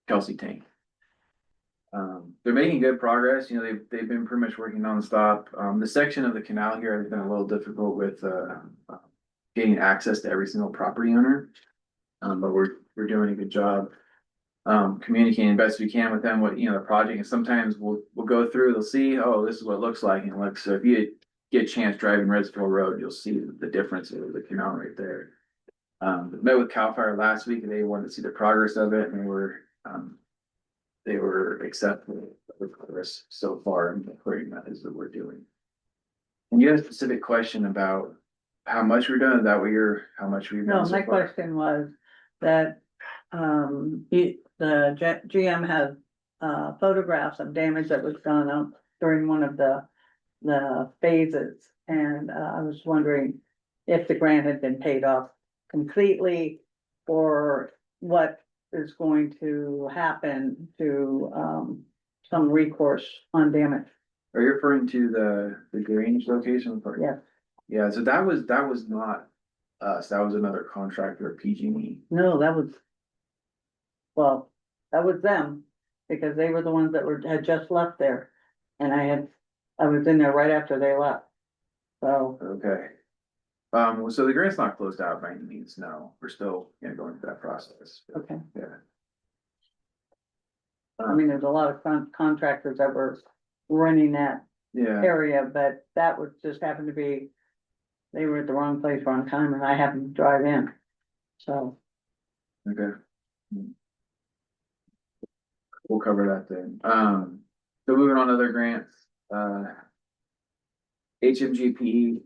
Kelsey Tank. They're making good progress. You know, they've been pretty much working nonstop. The section of the canal here has been a little difficult with getting access to every single property owner. But we're doing a good job communicating best we can with them what, you know, the project, and sometimes we'll go through, they'll see, oh, this is what it looks like, and like, so if you get a chance driving Redsville Road, you'll see the difference of the canal right there. Met with CAL FIRE last week, and they wanted to see the progress of it, and they were accepting the progress so far in the clearing methods that we're doing. And you had a specific question about how much we're doing, is that what how much we've done No, so my far? question was that, the GM has, photographs of damage that was done during one of the phases. And, I was wondering if the grant had been paid off completely, or what is going to happen to, some recourse on damage. Are you referring to the Grange location? Yes. Yeah, so that was not us, that was another contractor, PG&E. No, that was them, because they were the ones that had just left there. And I was in there right after they left. So, Okay. So the grant's not closed out by any means, no, we're still, you know, going through that process. okay. Yeah. I mean, there's a lot of contractors that were running that Yeah, area, but that was just happened to be, they were at the wrong place, wrong time, and I happened to drive in. So, okay. We'll cover that then. So moving on to other grants, HMGP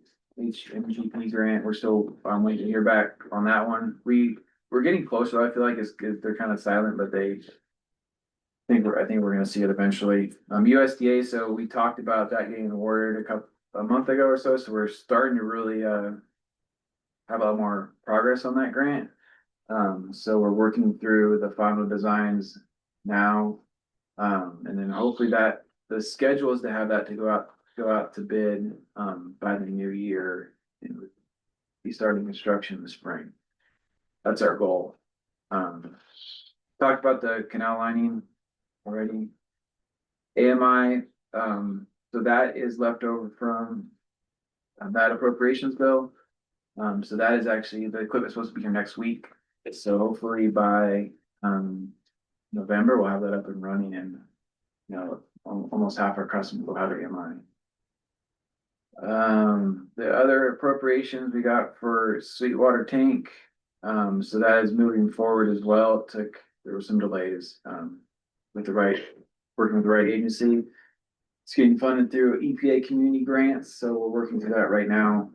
grant, we're still, waiting to hear back on that one. We're getting closer, I feel like they're kind of silent, but I think we're gonna see it eventually. USDA, so we talked about that getting awarded a month ago or so we're starting to really, have a lot more progress on that grant. So we're working through the final designs now. And then hopefully the schedule is to have that to go out to bid, by the new year. And be starting construction in the spring. That's our goal. Talked about the canal lining already. AMI, so that is left over from that appropriations bill. So that is actually, the equipment's supposed to be here next week. So hopefully by November, we'll have that up and running, and you know, almost half our customers will have AMI. The other appropriations we got for Sweetwater Tank, so that is moving forward as well. There were some delays with the right working with the right agency. It's getting funded through EPA community grants, so we're working through that right now.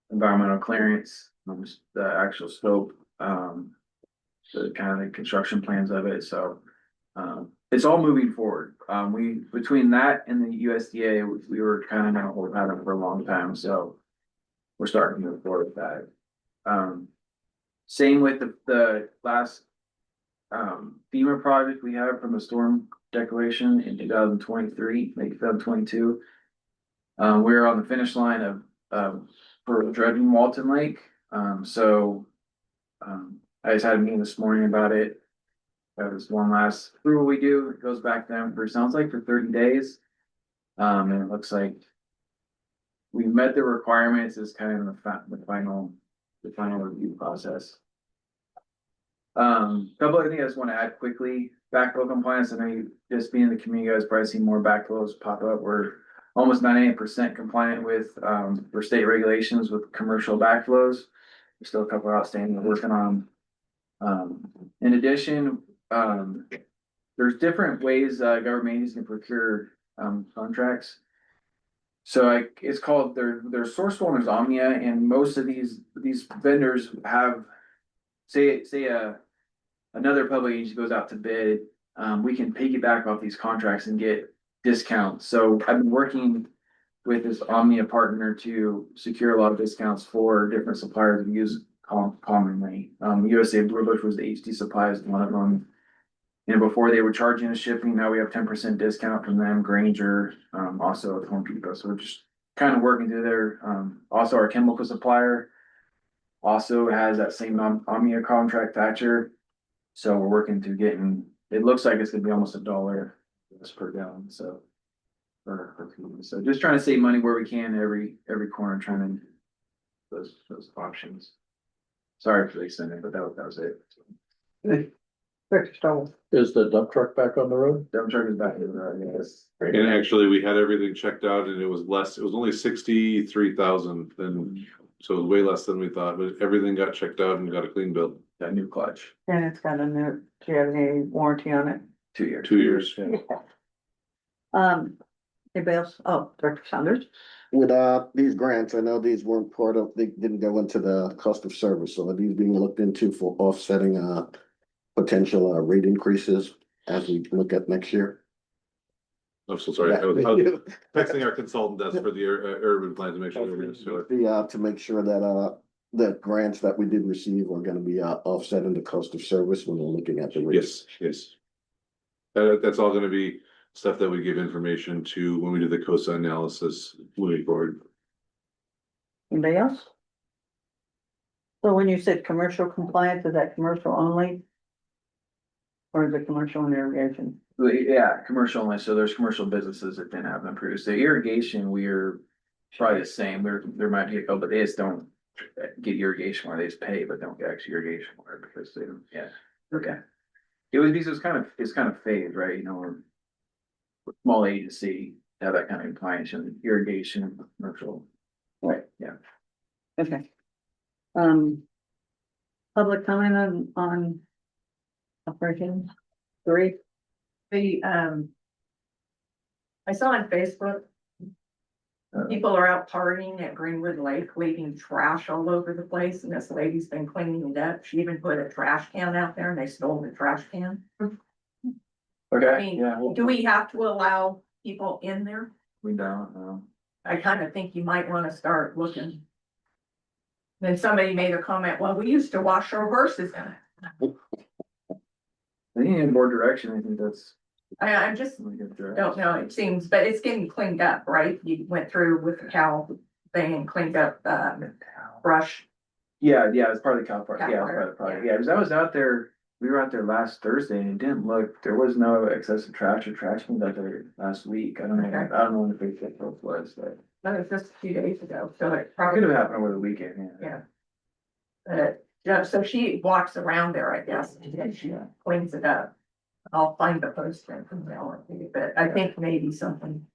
Environmental clearance, the actual scope, the kind of the construction plans of it, so. It's all moving forward. Between that and the USDA, we were kind of in a hold pattern for a long time, so. We're starting to move forward with that. Same with the last. FEMA project we have from the storm declaration in 2023, maybe 2022. We're on the finish line of for dredging Walton Lake. I just had a meeting this morning about it. That was one last approval we do. It goes back down for, sounds like for 30 days. And it looks like we met the requirements. Is kind of the final review process. Couple of things I just want to add quickly, backflow compliance. I know you just being in the community, you guys probably see more backflows pop up. We're almost 98% compliant with, for state regulations with commercial backflows. There's still a couple outstanding we're working on. In addition, there's different ways, government agencies can procure, contracts. So it's called, there's source one is Omnia, and most of these vendors have, say another public agency goes out to bid, we can piggyback off these contracts and get discounts. So I've been working with this Omnia partner to secure a lot of discounts for different suppliers we use commonly. USA Blue Bush was the HD supplies, one of them. And before they were charging us shipping, now we have 10% discount from them, Granger, also at Home Depot. So we're just kind of working through there. Also our chemical supplier also has that same Omnia contract, Thatcher. So we're working to getting, it looks like it's gonna be almost $1 per gallon, so. So just trying to save money where we can, every corner, trying to, those options. Sorry for the extended, but that was it. Is the dump truck back on the road? Dump truck is back in the road, yes. And actually, we had everything checked out and it was only 63,000, and so it was way less than we thought, but everything got checked out and got a clean bill. That new clutch, And it's got a new, do you have any warranty on it? 2 years. 2 years. Anybody else? Oh, Director Saunders? With these grants, I know these weren't part of, they didn't go into the cost of service, so are these being looked into for offsetting potential rate increases as we look at next year? I'm so sorry. I was texting our consultant desk for the urban plan to make sure. To make sure that the grants that we did receive are gonna be offsetting the cost of service when we're looking at the rates. Yes. That's all gonna be stuff that we give information to when we do the COSA analysis moving forward. Anybody else? So when you said commercial compliance, is that commercial only? Or is it commercial and irrigation? Yeah, commercial only, so there's commercial businesses that didn't have them approved. So irrigation, we're probably the same, there might be a couple, but they just don't get irrigation water, they just pay, but don't get actually irrigation water because they don't, yeah, okay. It was because it's kind of phased, right, you know, we're small agency, to have that kind of compliance in irrigation, commercial. Right. Yeah. Okay. Public comment on operation 3? I saw on Facebook, people are out partying at Greenwood Lake, leaving trash all over the place, and this lady's been cleaning it up. She even put a trash can out there and they stole the trash can. I Okay, mean, yeah, do we have to allow people in there? we don't, I kind of think you might want to start looking. Then somebody made a comment, well, we used to wash our horses in it. I think in board direction, I think that's I just really good direction. don't know, it seems, but it's getting cleaned up, right? You went through with the cow thing and cleaned up, brush. Yeah, it's part of the Cal Park, Cal yeah, Park, it's part of the project, yeah. yeah, because I was out there, we were out there last Thursday and it didn't look, there was no excessive trash or trash cans out there last week, I don't know when the big thing was, but. That was just a few days ago, so it Could probably. have happened over the weekend, yeah. Yeah, so she walks around there, I guess, and she cleans it up. I'll find the poster from there, but I think maybe something.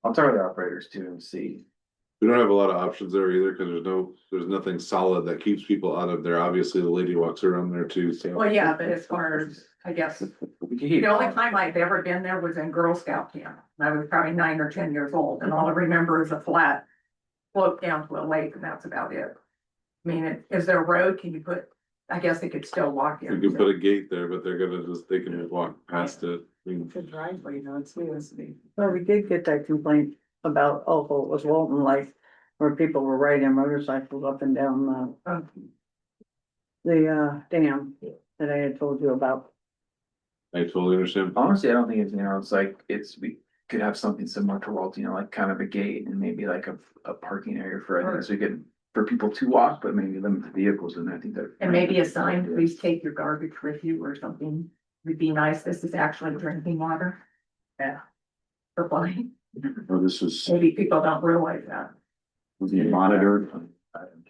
I'll talk to the operators too and see. We don't have a lot of options there either, because there's nothing solid that keeps people out of there. Obviously, the lady walks around there too, so. Well, yeah, but as far as, I guess, We could keep. the only time I've ever been there was in Girl Scout camp. I was probably 9 or 10 years old, and all I remember is a flat slope down to a lake, and that's about it. I mean, is there a road? Can you put, I guess they could still walk You in. can put a gate there, but they can walk past it. I mean, Good driveway, you know, it's USB. Well, we did get that complaint about, also it was Walton Lake, where people were riding motorcycles up and down the dam that I had told you about. I totally understand. Honestly, I don't think it's, it's like, we could have something similar to Walton, like kind of a gate and maybe like a parking area for, I think, so you could, for people to walk, but maybe limit the vehicles, and I think that. And maybe a sign, please take your garbage with you or something. Would be nice. This is actually drinking water. Yeah. For plenty. Well, this was Maybe people don't realize that. being monitored,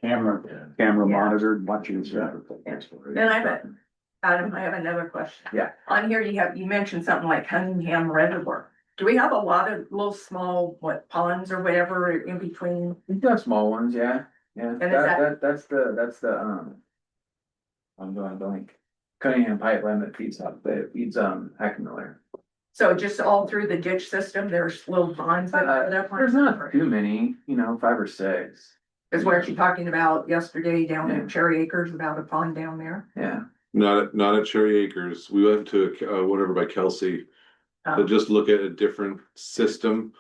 Camera. camera Yeah. monitored, watching this. Then Adam, I have another question. Yeah. On here, you mentioned something like Cunningham Reservoir. Do we have a lot of little small, ponds or whatever in between? We do have small ones, yeah, yeah, And is that's the, I'm going blank. Cunningham pipeline that feeds Hack Miller. So just all through the ditch system, there's little ponds that are there? There's not too many, 5 or 6, Is where she talking about yesterday down in Cherry Acres about a pond down there. yeah. Not at Cherry Acres. We went to whatever by Kelsey to just look at a different system.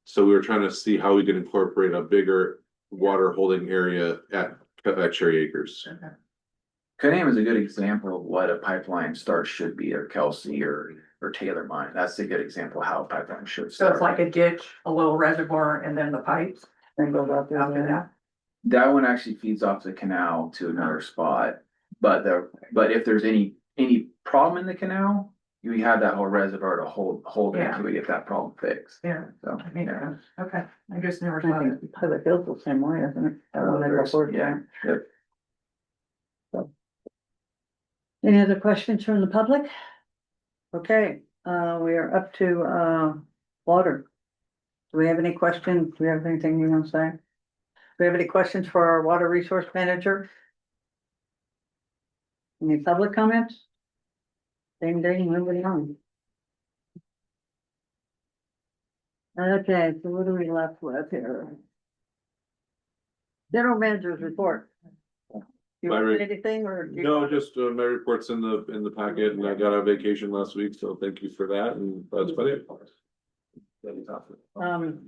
So we were trying to see how we could incorporate a bigger water holding area at Cherry Acres. Okay. Cunningham is a good example of what a pipeline start should be, or Kelsey or Taylor Mine. That's a good example of how a pipeline should So start. it's like a ditch, a little reservoir, and then the pipes And goes out there. after that. That one actually feeds off the canal to another spot, but if there's any problem in the canal, you have that whole reservoir to hold it Yeah. until we get that problem fixed. Yeah, So, I mean, yeah. okay, I just never I thought it. think Pilot Hill's the same way, isn't it? Yeah, yep. Any other questions from the public? Okay, we are up to water. Do we have any questions? Do we have anything you want to say? Do we have any questions for our water resource manager? Any public comments? Same thing, moving on. Okay, so what are we left with here? General manager's report. You My want anything or? No, just my report's in the packet, and I got on vacation last week, so thank you for that, and that's about it.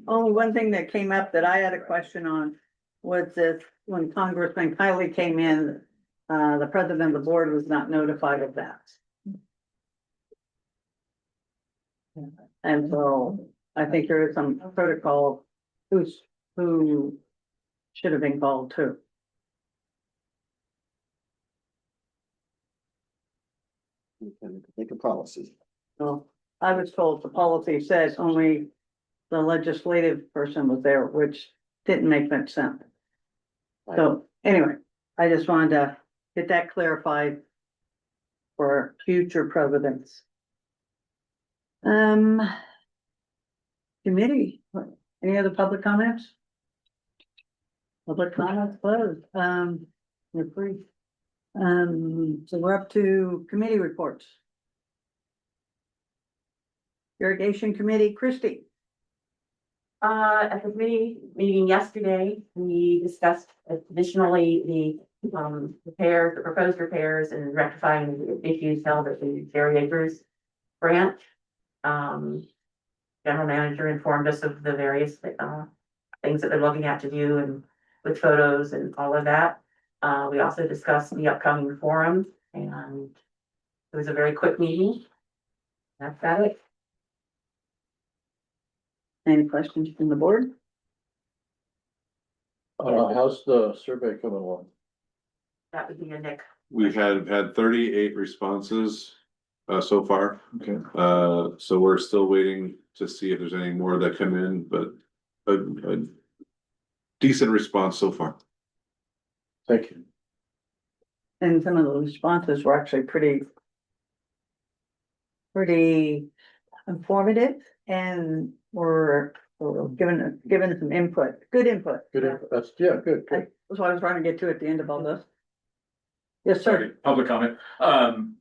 Only one thing that came up that I had a question on was this, when Congressman Kylie came in, the president of the board was not notified of that. And so I think there is some protocol who should have been called too. We can make a policy. So I was told the policy says only the legislative person was there, which didn't make much sense. So anyway, I just wanted to get that clarified for future presidents. Committee, any other public comments? Public comments closed, you're free. So we're up to committee reports. Irrigation Committee, Christie. At the committee meeting yesterday, we discussed additionally the repairs, the proposed repairs and rectifying the issues held at the Cherry Acres branch. General manager informed us of the various things that they're looking at to do and with photos and all of that. We also discussed the upcoming forum, and it was a very quick meeting. That's about it. Any questions from the board? How's the survey coming along? That would be a Nick. We've had 38 responses so far. Okay. So we're still waiting to see if there's any more that come in, but a decent response so far. Thank you. And some of the responses were actually pretty informative and were So given some input, good input. Good, that's, yeah, good, good. That's what I was trying to get to at the end of all this. Yes, sir. Sorry, public comment.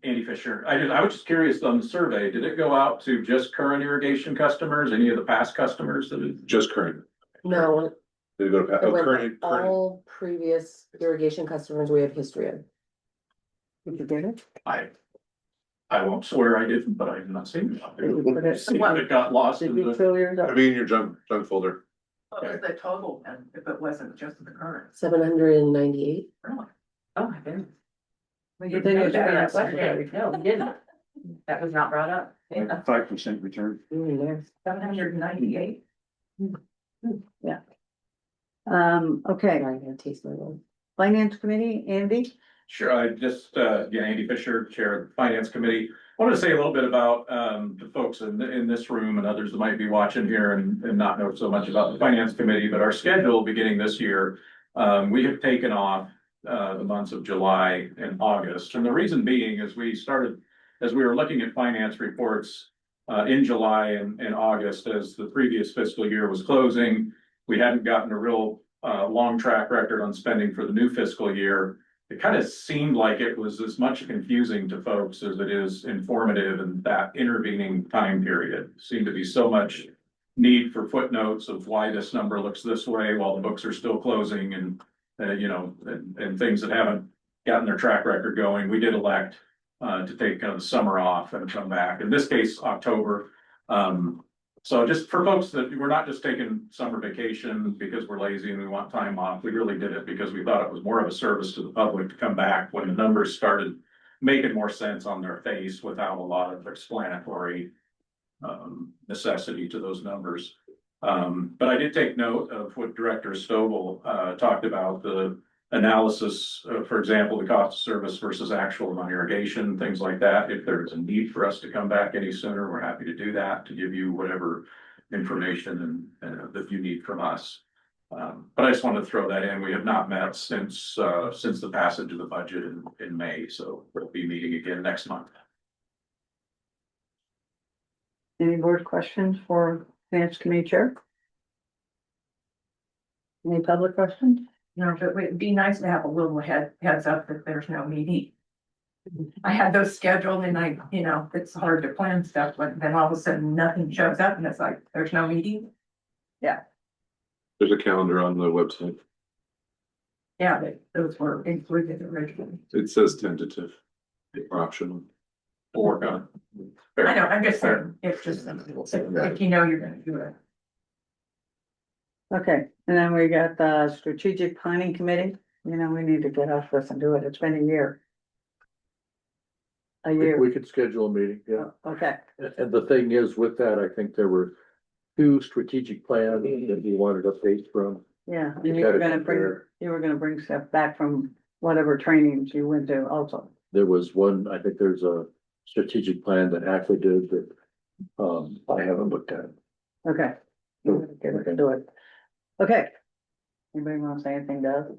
Andy Fisher. I was just curious on the survey, did it go out to just current irrigation customers, any of the past customers that have? Just current. No, Did it go to, it oh, went current, current, all previous irrigation customers we have history of. Did you get it? I won't swear I didn't, but I did not see it. Did you put it- See if it got lost Did in you the. fill yours up? it'd be in your junk folder. What was the total then, if it wasn't just the current? 798. Really? Oh, my goodness. We Then didn't know you should that. ask that. No, we didn't. That was not brought up. 5% return. There. 798. Okay, I'm gonna taste my one. finance committee, Andy? Sure, I just, again, Andy Fisher, Chair of the Finance Committee. I wanted to say a little bit about, the folks in this room and others that might be watching here and not know so much about the Finance Committee, but our schedule beginning this year, we have taken off, the months of July and August. And the reason being is we started, as we were looking at finance reports, in July and August, as the previous fiscal year was closing, we hadn't gotten a real, long track record on spending for the new fiscal year. It kind of seemed like it was as much confusing to folks as it is informative, and that intervening time period seemed to be so much need for footnotes of why this number looks this way while the books are still closing and, and things that haven't gotten their track record going. We did elect to take kind of the summer off and come back, in this case, October. So just for folks that we're not just taking summer vacation because we're lazy and we want time off, we really did it because we thought it was more of a service to the public to come back when the numbers started making more sense on their face without a lot of explanatory necessity to those numbers. But I did take note of what Director Stovall talked about, the analysis, for example, the cost of service versus actual on irrigation, things like that. If there's a need for us to come back any sooner, we're happy to do that, to give you whatever information and that you need from us. But I just wanted to throw that in. We have not met since the passage of the budget in May, so we'll be meeting again next month. Any board questions for finance committee chair? Any public questions? No, but it'd be nice to have a little heads up that there's no meeting. I had those scheduled and it's hard to plan stuff, but then all of a sudden nothing shows up and it's like, there's no meeting. There's a calendar on the website. Yeah, those were included originally. It says tentative or optional. We'll work on it. I know, I'm just saying, it's just, if you know you're gonna do it. Okay, and then we got the strategic planning committee, we need to get off this and do it, it's been a year. A year, We could schedule a meeting, yeah. okay, And the thing is with that, I think there were two strategic plans that you wanted updates from. yeah, and You you were gotta gonna bring stuff back from whatever trainings you went to also. There was one, I think there's a strategic plan that Ackley did that, I haven't looked at. Okay. Get it, do it. Okay. Anybody want to say anything to us?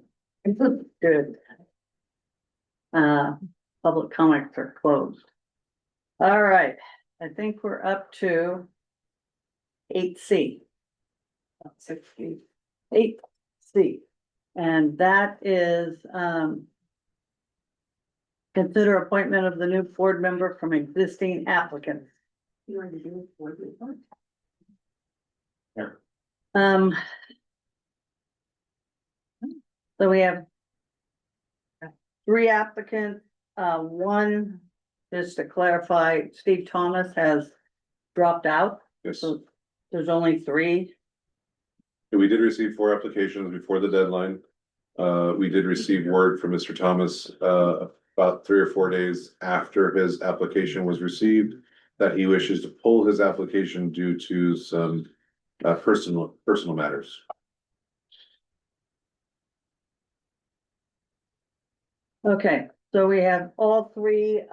Good. Public comments are closed. All right, I think we're up to 8C. 8C, and that is, consider appointment of the new board member from existing applicants. You want to do it for the report? So we have 3 applicants, one, just to clarify, Steve Thomas has dropped out, Yes, so there's only 3. we did receive 4 applications before the deadline. We did receive word from Mr. Thomas, about 3 or 4 days after his application was received, that he wishes to pull his application due to some, personal matters. Okay, so we have all 3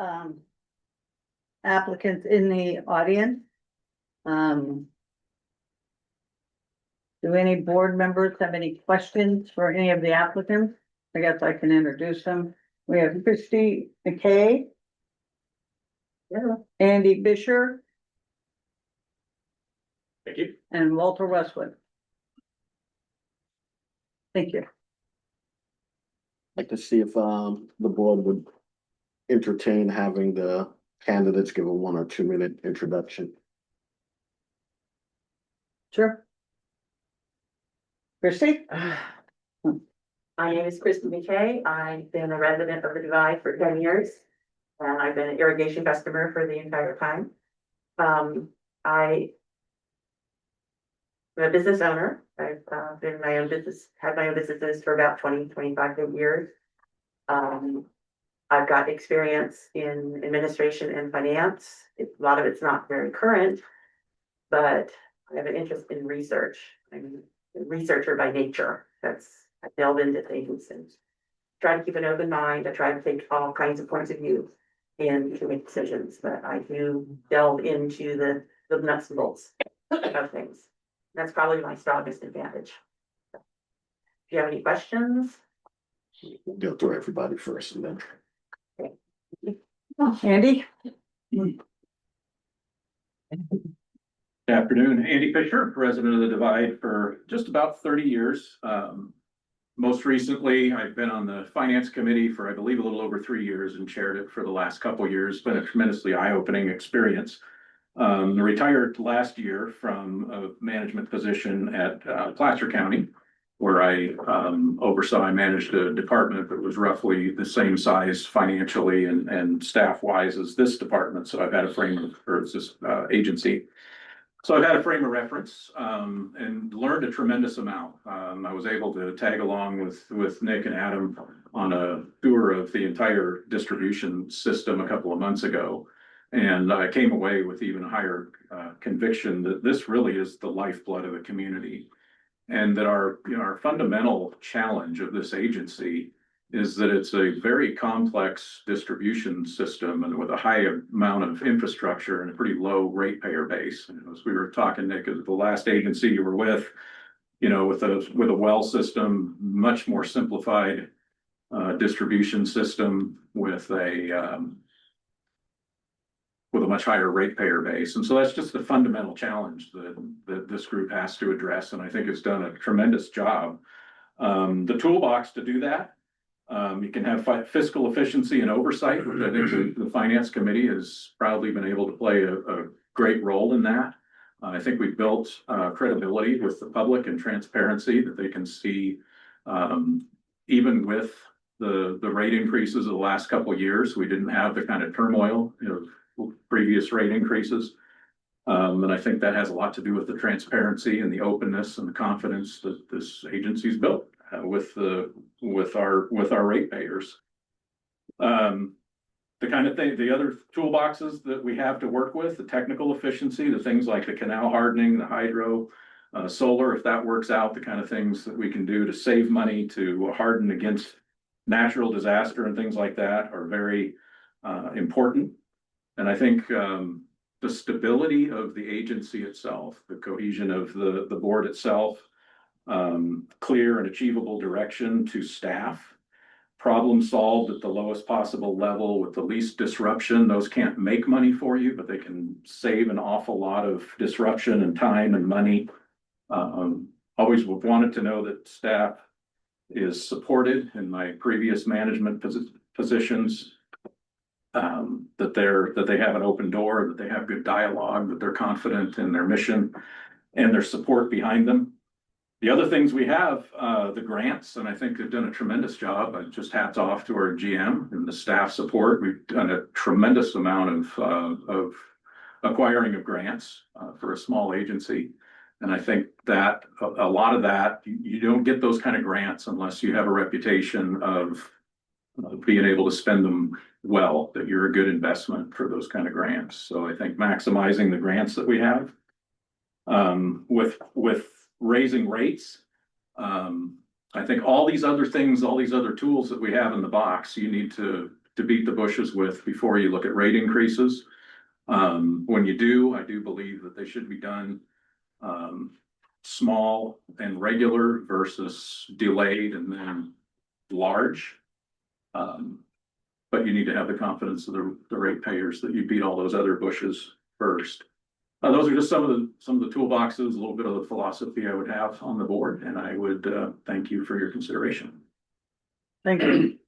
applicants in the audience. Do any board members have any questions for any of the applicants? I guess I can introduce them. We have Christy McKay. Andy Fisher Thank you. and Walter Westwood. Thank you. Like to see if the board would entertain having the candidates give a 1 or 2 minute introduction. Sure. Christie? My name is Christy McKay. I've been a resident of the Divide for 10 years. And I've been an irrigation customer for the entire time. I am a business owner. I've been my own business, had my own businesses for about 25 years. I've got experience in administration and finance. A lot of it's not very current, but I have an interest in research. I'm a researcher by nature. I delve into things and try to keep an open mind. I try to take all kinds of points of view and to make decisions, but I do delve into the nuts and bolts of things. That's probably my strongest advantage. If you have any questions? We'll go through everybody first and then. Andy? Good afternoon, Andy Fisher, resident of the Divide for just about 30 years. Most recently, I've been on the finance committee for, I believe, a little over 3 years and chaired it for the last couple of years. It's been a tremendously eye-opening experience. Retired last year from a management position at Placer County, where I I managed a department that was roughly the same size financially and staff-wise as this department. So I've had a frame of, or this agency. So I've had a frame of reference and learned a tremendous amount. I was able to tag along with Nick and Adam on a tour of the entire distribution system a couple of months ago. And I came away with even a higher conviction that this really is the lifeblood of the community. And that our fundamental challenge of this agency is that it's a very complex distribution system and with a high amount of infrastructure and a pretty low ratepayer base. And as we were talking, Nick, the last agency you were with, with a well system, much more simplified distribution system with a much higher ratepayer base. And so that's just the fundamental challenge that this group has to address. And I think it's done a tremendous job. The toolbox to do that, you can have fiscal efficiency and oversight, which I think the finance committee has probably been able to play a great role in that. I think we've built credibility with the public and transparency that they can see, even with the rate increases of the last couple of years, we didn't have the kind of turmoil of previous rate increases. And I think that has a lot to do with the transparency and the openness and the confidence that this agency's built with our ratepayers. The kind of thing, the other toolboxes that we have to work with, the technical efficiency, the things like the canal hardening, the hydro, solar, if that works out, the kind of things that we can do to save money, to harden against natural disaster and things like that are very important. And I think the stability of the agency itself, the cohesion of the board itself, clear and achievable direction to staff, problem solved at the lowest possible level with the least disruption. Those can't make money for you, but they can save an awful lot of disruption and time and money. Always wanted to know that staff is supported in my previous management positions. That they have an open door, that they have good dialogue, that they're confident in their mission and their support behind them. The other things we have, the grants, and I think they've done a tremendous job. Just hats off to our GM and the staff support. We've done a tremendous amount of acquiring of grants for a small agency. And I think that a lot of that, you don't get those kind of grants unless you have a reputation of being able to spend them well, that you're a good investment for those kind of grants. So I think maximizing the grants that we have, with raising rates, I think all these other things, all these other tools that we have in the box, you need to beat the bushes with before you look at rate increases. When you do, I do believe that they should be done small and regular versus delayed and then large. But you need to have the confidence of the ratepayers that you beat all those other bushes first. those are just some of the toolboxes, a little bit of the philosophy I would have on the board, and I would, thank you for your consideration. Thank you.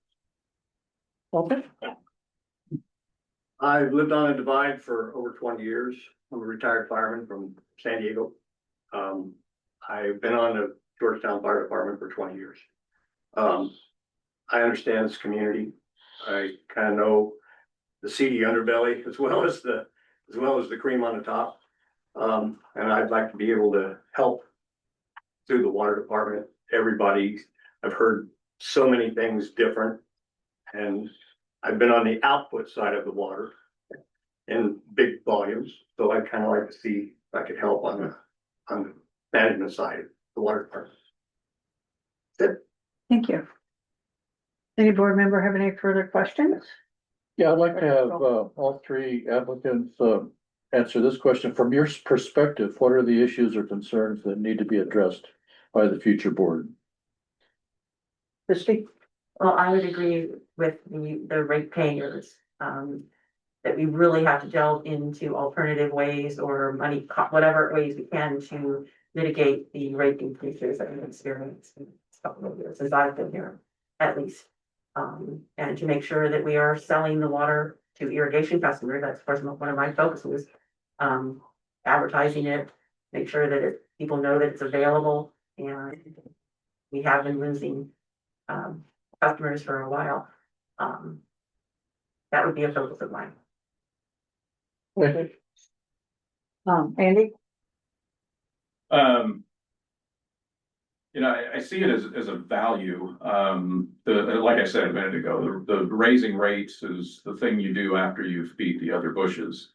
Walter? I've lived on a divide for over 20 years. I'm a retired fireman from San Diego. I've been on the Georgetown Fire Department for 20 years. I understand this community. I kind of know the seedy underbelly as well as the cream on the top. And I'd like to be able to help through the water department. Everybody, I've heard so many things different. And I've been on the output side of the water in big volumes. So I'd kind of like to see if I could help on the management side of the water department. Good. Thank you. Any board member have any further questions? Yeah, I'd like to have all three applicants answer this question. From your perspective, what are the issues or concerns that need to be addressed by the future board? Christie? Well, I would agree with the ratepayers, that we really have to delve into alternative ways or whatever ways we can to mitigate the rate increases that we've experienced in a couple of years since I've been here, at least. And to make sure that we are selling the water to irrigation customers. That's of course one of my focuses. Advertising it, make sure that people know that it's available, and we have been losing customers for a while. That would be a focus of mine. Andy? You know, I see it as a value. Like I said a minute ago, the raising rates is the thing you do after you've beat the other bushes.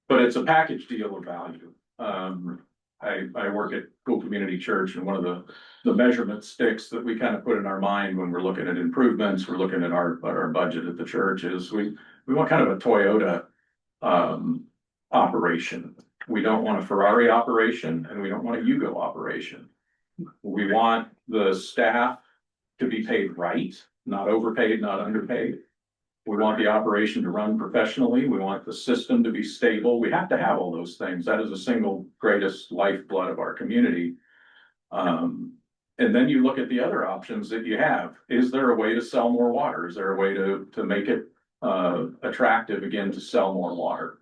But it's a package deal of value. I work at Cool Community Church, and one of the measurement sticks that we kind of put in our mind when we're looking at improvements, we're looking at our budget at the church is we want kind of a Toyota operation. We don't want a Ferrari operation, and we don't want a Yugo operation. We want the staff to be paid right, not overpaid, not underpaid. We want the operation to run professionally. We want the system to be stable. We have to have all those things. That is the single greatest lifeblood of our community. And then you look at the other options that you have. Is there a way to sell more water? Is there a way to make it attractive again to sell more water?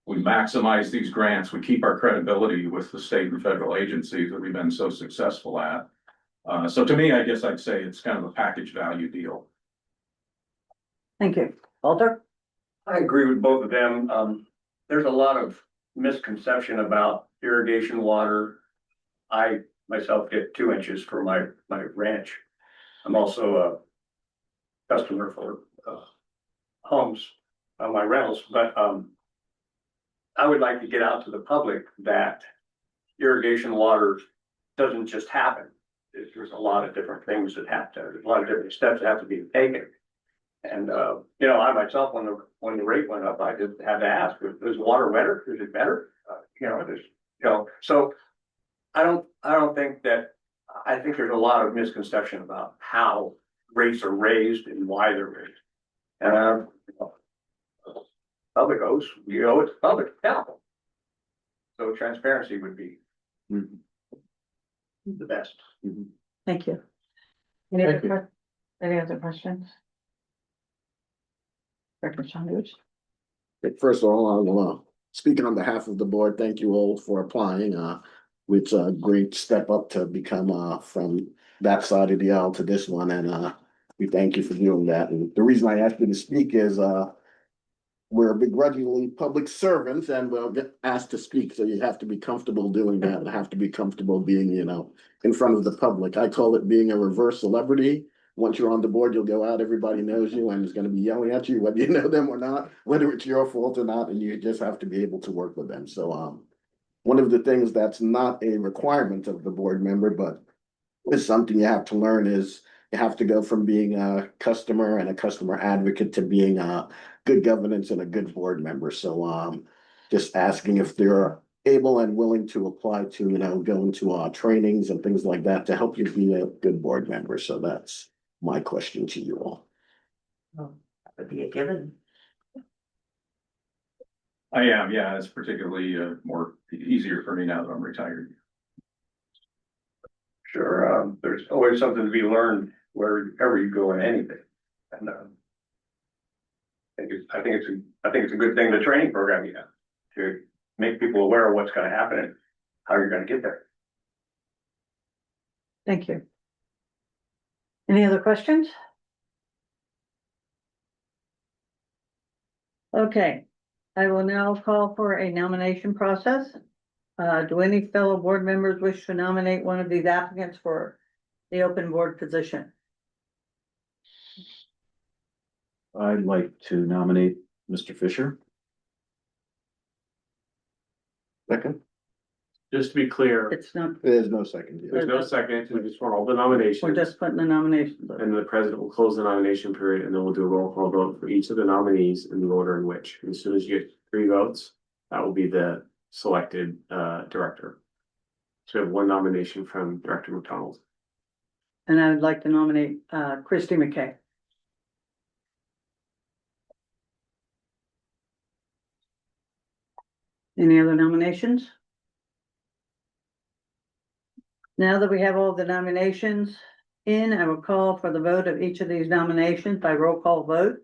We maximize these grants. We keep our credibility with the state and federal agencies that we've been so successful at. So to me, I guess I'd say it's kind of a package value deal. Thank you. Walter? I agree with both of them. There's a lot of misconception about irrigation water. I myself get 2 inches for my ranch. I'm also a customer for homes on my rentals, but I would like to get out to the public that irrigation water doesn't just happen. There's a lot of different things that there's a lot of different steps that have to be taken. And, you know, I myself, when the rate went up, I just had to ask, is water wetter? Is it better? So I don't think that, I think there's a lot of misconception about how rates are raised and why they're raised. And, public owes, it's public accountable. So transparency would be the best. Thank you. Thank you. Any other questions? Director Saunders? First of all, I want to speak on behalf of the board. Thank you all for applying. It's a great step up to become from that side of the aisle to this one, and we thank you for doing that. And the reason I asked you to speak is we're begrudgingly public servants, and we'll get asked to speak, so you have to be comfortable doing that and have to be comfortable being, in front of the public. I call it being a reverse celebrity. Once you're on the board, you'll go out, everybody knows you and is going to be yelling at you, whether you know them or not, whether it's your fault or not, and you just have to be able to work with them. So one of the things that's not a requirement of the board member, but is something you have to learn is you have to go from being a customer and a customer advocate to being a good governance and a good board member. So just asking if they're able and willing to apply to, go into trainings and things like that to help you be a good board member. So that's my question to you all. That would be a given. I am, yeah, it's particularly more easier for me now that I'm retired. Sure, there's always something to be learned wherever you go in anything. And, I think it's a good thing, the training program you have, to make people aware of what's gonna happen and how you're gonna get there. Thank you. Any other questions? Okay, I will now call for a nomination process. Do any fellow board members wish to nominate one of these applicants for the open board position? I'd like to nominate Mr. Fisher. Second, Just to be clear, It's not, there's no second. there's no second, we just want all the nominations. we're just putting the nominations. up. And the president will close the nomination period, and then we'll do a roll call vote for each of the nominees in the order in which, as soon as you get 3 votes, that will be the selected director. So we have 1 nomination from Director McDonald. And I would like to nominate Christy McKay. Any other nominations? Now that we have all the nominations in, I will call for the vote of each of these nominations by roll call vote.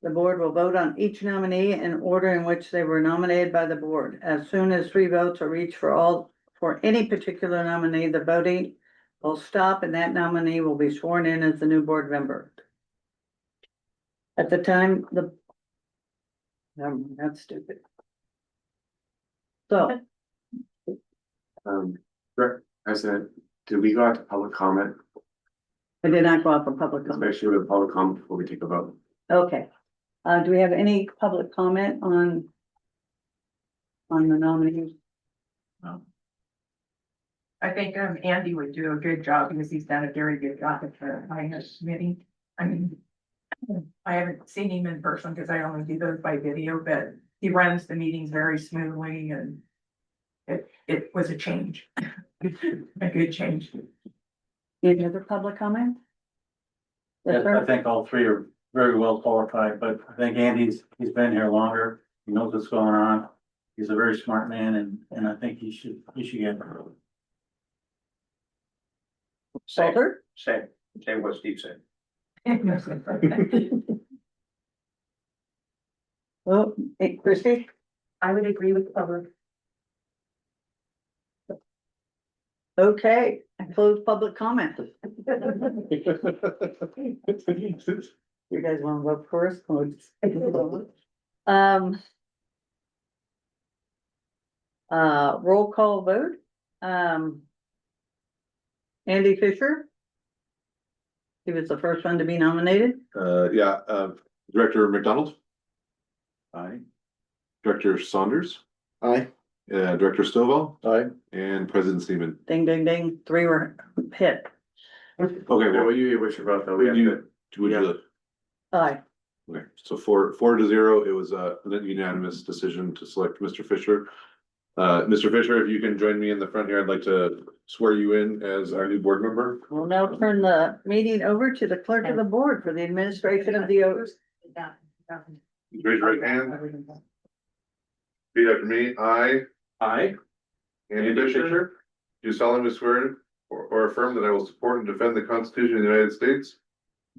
The board will vote on each nominee in order in which they were nominated by the board. As soon as 3 votes are reached for any particular nominee, the voting will stop and that nominee will be sworn in as the new board member. At the time, that's stupid. So, President, did we go out to public comment, I did not go out for public comment. especially with public comment before we take a vote? Okay, do we have any public comment on the nominees? I think Andy would do a good job because he's done a very good job at the finance committee. I mean, I haven't seen him in person because I only do those by video, but he runs the meetings very smoothly and it was a change, a good change. Any other public comment? Yes, I sir? think all 3 are very well qualified, but I think he's been here longer. He knows what's going on. He's a very smart man and I think he should get. Salter? Same what Steve said. Well, hey, Christie? I would agree with the public. Okay, I close public comment. You guys wanna vote first? Roll call vote. Andy Fisher. He was the first one to be nominated. Director McDonald, Aye. Director Saunders, Aye. Director Stovall, Aye. and President Seaman. Ding, ding, ding, 3 were hit. Okay, Okay, well, well, you wish your vote though. We would have you, to- would you, Aye. okay, so 4-0, it was a unanimous decision to select Mr. Fisher. Mr. Fisher, if you can join me in the front here, I'd like to swear you in as our new board member. We'll now turn the meeting over to the clerk of the board for the administration of the oath. Raise your right hand, repeat after me. I, Andy Fisher, do solemnly swear or affirm that I will support and defend the Constitution of the United States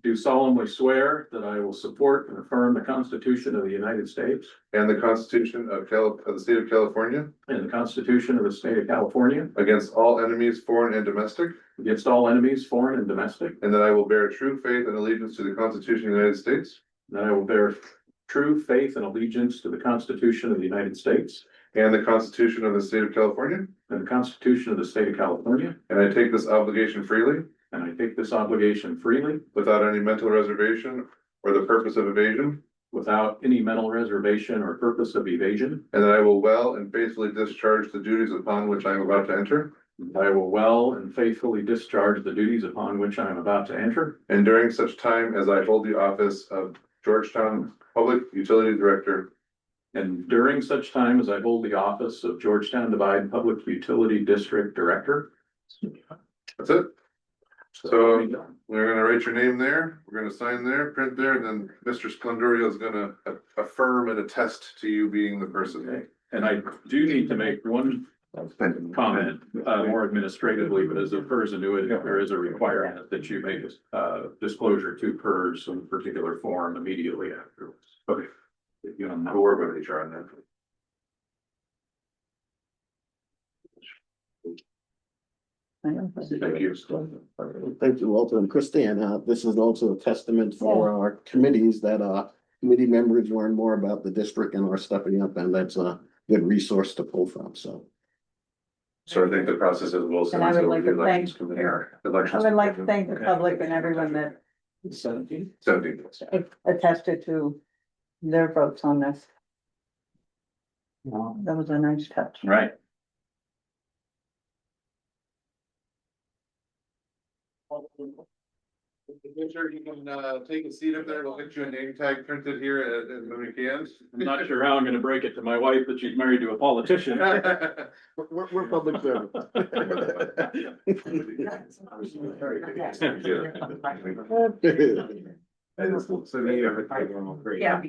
Do solemnly swear that I will support and affirm the Constitution of the United States and the Constitution of the State of California and the Constitution of the State of California against all enemies, foreign and domestic, against all enemies, foreign and domestic, and that I will bear true faith and allegiance to the Constitution of the United States and that I will bear true faith and allegiance to the Constitution of the United States and the Constitution of the State of California, and the Constitution of the State of California, and I take this obligation freely, and I take this obligation freely without any mental reservation or the purpose of evasion, without any mental reservation or purpose of evasion. and that I will well and faithfully discharge the duties upon which I am about to enter. I will well and faithfully discharge the duties upon which I am about to enter. And during such time as I hold the office of Georgetown Public Utility Director, And during such time as I hold the office of Georgetown Divide Public Utility District Director. that's it. So we're gonna write your name there, we're gonna sign there, print there, and then Mr. Splendorio is gonna affirm and attest to you being the person. And I do need to make one comment, more administratively, but as a PERS annuity, there is a requirement that you make disclosure to PERS in particular form immediately afterwards. Okay. You know, We'll work with HR on that. Thank you. Thank you, Walter and Christine. This is also a testament for our committees that committee members learn more about the district and are stepping up, and that's a good resource to pull from, so. So I think the process is well. And I would like to thank, I Elections. would like to thank the public and everyone that 17. attested to their votes on this. That was a nice touch. Right. Commissioner, you can take a seat up there, we'll get you a name tag printed here when we can. I'm not sure how I'm gonna break it to my wife that she's married to a politician. We're public servants. Yeah.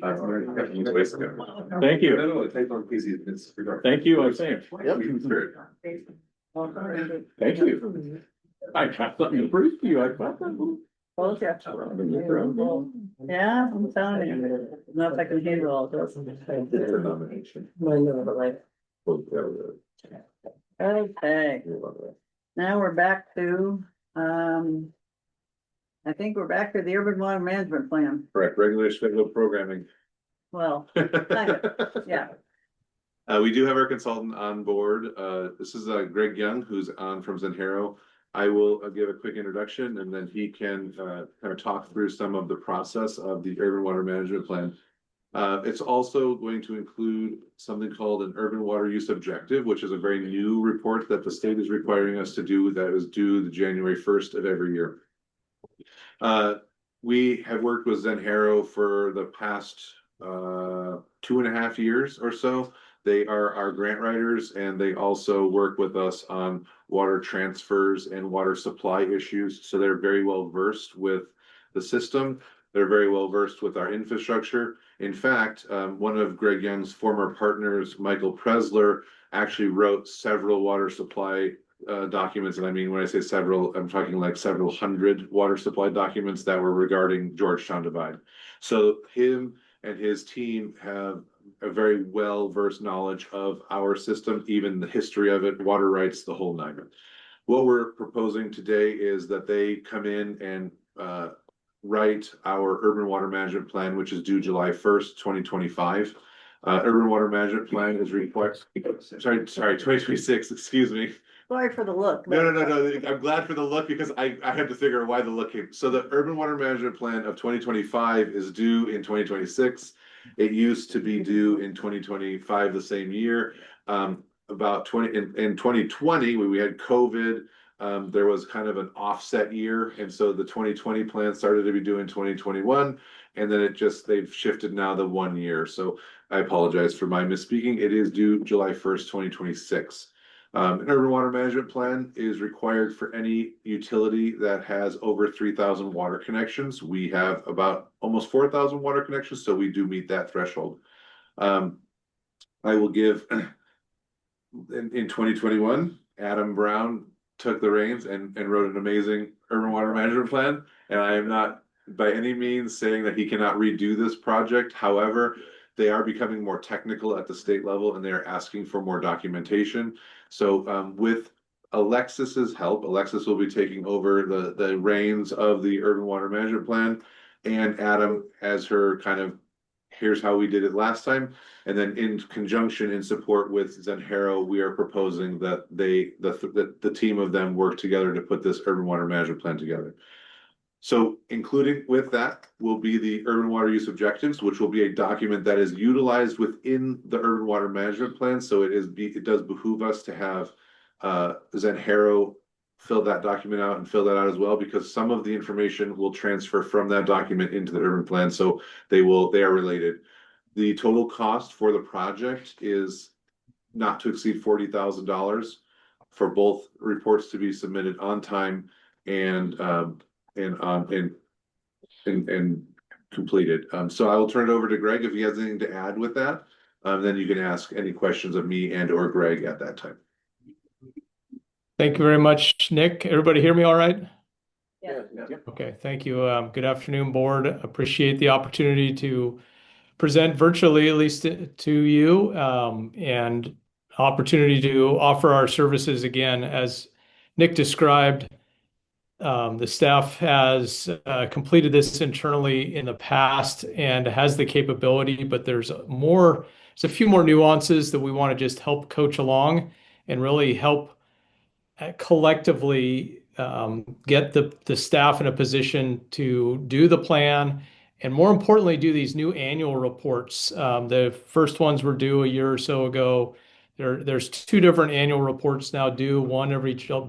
Thank you. Thank Thank you, I'm saying. you. Thank you. I got something to prove to you. I got that. Both, yeah. Yeah, I'm telling you, not if I can handle all this. Okay, now we're back to, I think we're back to the urban water management plan. Correct, regular scheduled programming. Well, kind of, yeah. We do have our consultant on board. This is Greg Young, who's on from Zenhero. I will give a quick introduction and then he can kind of talk through some of the process of the urban water management plan. It's also going to include something called an urban water use objective, which is a very new report that the state is requiring us to do that is due the January 1st of every year. We have worked with Zenhero for the past 2.5 years or so. They are our grant writers and they also work with us on water transfers and water supply issues. So they're very well versed with the system. They're very well versed with our infrastructure. In fact, one of Greg Young's former partners, Michael Presler, actually wrote several water supply documents. And I mean, when I say several, I'm talking like several hundred water supply documents that were regarding Georgetown Divide. So him and his team have a very well-versed knowledge of our system, even the history of it, water rights, the whole nine. What we're proposing today is that they come in and write our urban water management plan, which is due July 1st, 2025. Urban water management plan is required, sorry, 2026, excuse me. Sorry for the look. No. I'm glad for the look because I had to figure out why the look came. So the urban water management plan of 2025 is due in 2026. It used to be due in 2025, the same year. About in 2020, when we had COVID, there was kind of an offset year. And so the 2020 plan started to be due in 2021. And then they've shifted now the 1 year. So I apologize for my misspeaking. It is due July 1st, 2026. An urban water management plan is required for any utility that has over 3,000 water connections. We have about almost 4,000 water connections, so we do meet that threshold. I will give, in 2021, Adam Brown took the reins and wrote an amazing urban water management plan. And I am not by any means saying that he cannot redo this project. However, they are becoming more technical at the state level and they're asking for more documentation. So with Alexis's help, Alexis will be taking over the reins of the urban water management plan, and Adam as her kind of, here's how we did it last time. And then in conjunction, in support with Zenhero, we are proposing that the team of them work together to put this urban water management plan together. So including with that will be the urban water use objectives, which will be a document that is utilized within the urban water management plan. So it does behoove us to have Zenhero fill that document out and fill that out as well, because some of the information will transfer from that document into the urban plan. So they are related. The total cost for the project is not to exceed $40,000 for both reports to be submitted on time. and completed. So I will turn it over to Greg if he has anything to add with that. Then you can ask any questions of me and or Greg at that time. Thank you very much, Nick. Everybody hear me all right? Yeah. Okay, thank you. Good afternoon, board. Appreciate the opportunity to present virtually, at least to you, and opportunity to offer our services again. As Nick described, the staff has completed this internally in the past and has the capability, but there's a few more nuances that we want to just help coach along and really help collectively get the staff in a position to do the plan, and more importantly, do these new annual reports. The first ones were due a year or so ago. There's two different annual reports now due, one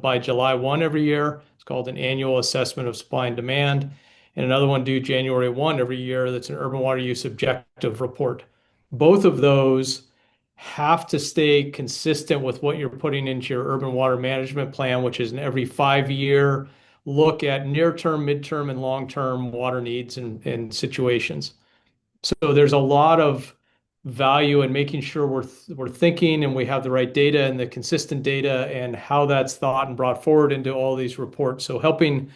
by July 1 every year. It's called an annual assessment of supply and demand, and another one due January 1 every year. That's an urban water use objective report. Both of those have to stay consistent with what you're putting into your urban water management plan, which is an every 5-year look at near-term, mid-term, and long-term water needs and situations. So there's a lot of value in making sure we're thinking and we have the right data and the consistent data and how that's thought and brought forward into all these reports. So helping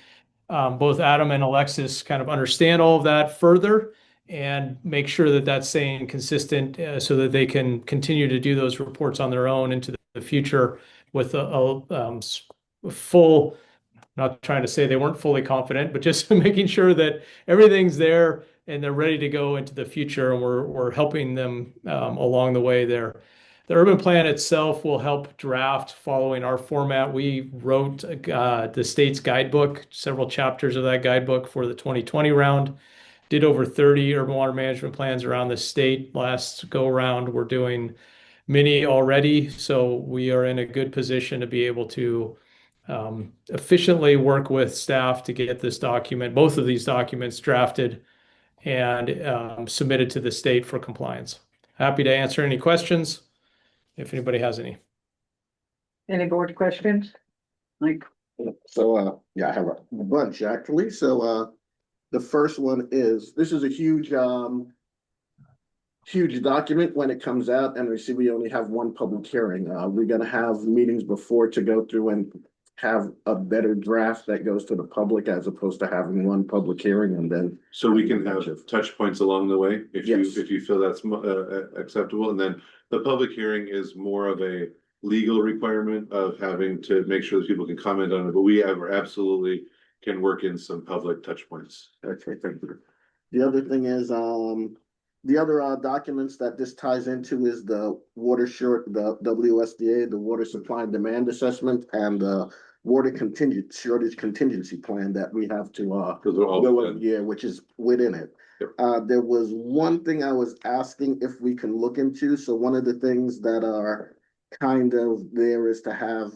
both Adam and Alexis kind of understand all of that further and make sure that that's staying consistent so that they can continue to do those reports on their own into the future with a full, not trying to say they weren't fully confident, but just making sure that everything's there and they're ready to go into the future, and we're helping them along the way there. The urban plan itself will help draft following our format. We wrote the state's guidebook, several chapters of that guidebook for the 2020 round. Did over 30 urban water management plans around the state last go around. We're doing many already, so we are in a good position to be able to efficiently work with staff to get this document, both of these documents, drafted and submitted to the state for compliance. Happy to answer any questions if anybody has any. Any board questions? Like, So, yeah, I have a bunch actually. So, the first one is, this is a huge document when it comes out, and we see we only have one public hearing. We're gonna have meetings before to go through and have a better draft that goes to the public as opposed to having one public hearing and then. So we can have touch points along the way if Yes. you feel that's acceptable. And then the public hearing is more of a legal requirement of having to make sure that people can comment on it, but we absolutely can work in some public touch points. Okay, thank you. The other thing is, the other documents that this ties into is the the WSDA, the Water Supply and Demand Assessment, and the Water Shortage Contingency Plan that we have to Those are all go within. every year, which is within it. Yep. There was one thing I was asking if we can look into. So one of the things that are kind of there is to have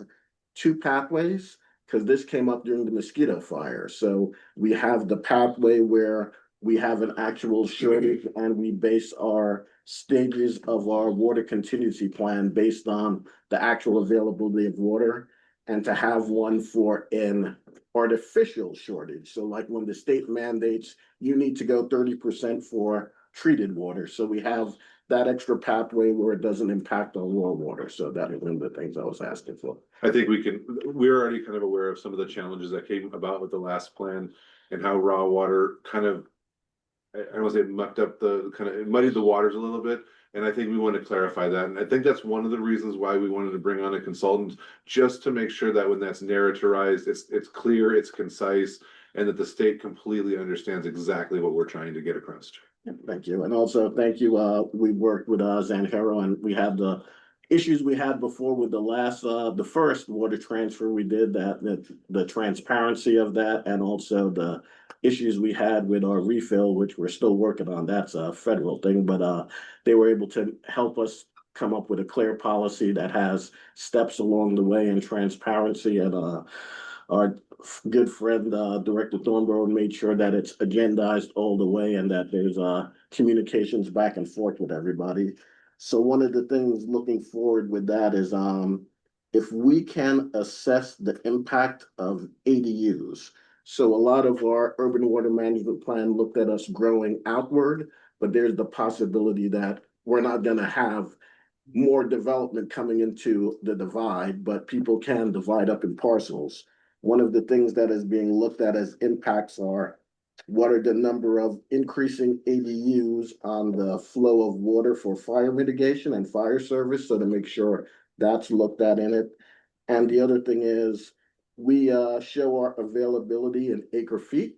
two pathways, because this came up during the mosquito fire. So we have the pathway where we have an actual shortage and we base our stages of our water contingency plan based on the actual availability of water, and to have one for an artificial shortage. So like when the state mandates you need to go 30% for treated water. So we have that extra pathway where it doesn't impact our raw water. So that is one of the things I was asking for. I think we're already kind of aware of some of the challenges that came about with the last plan and how raw water kind of, I don't want to say muddied the waters a little bit. And I think we want to clarify that. And I think that's one of the reasons why we wanted to bring on a consultant, just to make sure that when that's narrativized, it's clear, it's concise, and that the state completely understands exactly what we're trying to get across. Thank you. And also, thank you. We worked with Zanjero, and we had the issues we had before with the first water transfer we did, that the transparency of that, and also the issues we had with our refill, which we're still working on. That's a federal thing, but they were able to help us come up with a clear policy that has steps along the way and transparency. And our good friend, Director Thornborough, made sure that it's agendized all the way and that there's communications back and forth with everybody. So one of the things looking forward with that is if we can assess the impact of ADUs. So a lot of our urban water management plan looked at us growing outward, but there's the possibility that we're not gonna have more development coming into the divide, but people can divide up in parcels. One of the things that is being looked at as impacts are what are the number of increasing ADUs on the flow of water for fire mitigation and fire service, so to make sure that's looked at in it. And the other thing is, we show our availability in acre feet.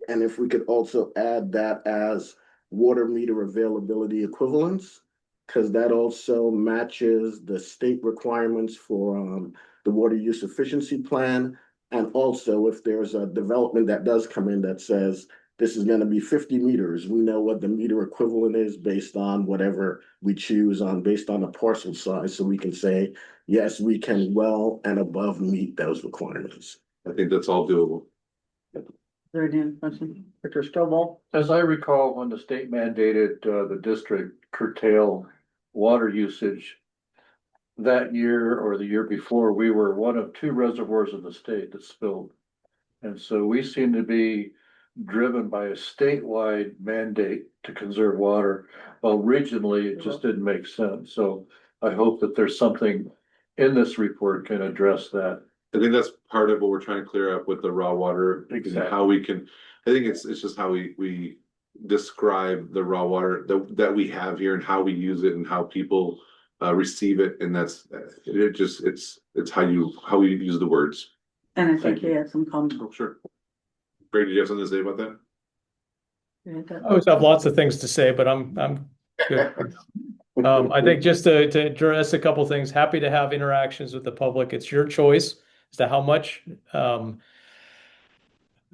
And if we could also add that as water meter availability equivalents, because that also matches the state requirements for the water use efficiency plan. And also, if there's a development that does come in that says this is going to be 50 meters, we know what the meter equivalent is based on whatever we choose on, based on the parcel size. So we can say, yes, we can well and above meet those requirements. I think that's all doable. Is there any question? Dr. Stovall? As I recall, when the state mandated the district curtail water usage that year or the year before, we were one of 2 reservoirs in the state that spilled. And so we seem to be driven by a statewide mandate to conserve water, while regionally it just didn't make sense. So I hope that there's something in this report can address that. I think that's part of what we're trying to clear up with the raw water. Exactly. How we can, I think it's just how we describe the raw water that we have here and how we use it and how people receive it. And that's, it's how we use the words. And I think he has some comments. Oh, sure. Brady, do you have something to say about that? I always have lots of things to say, but I'm good. I think just to address a couple things, happy to have interactions with the public. It's your choice as to how much.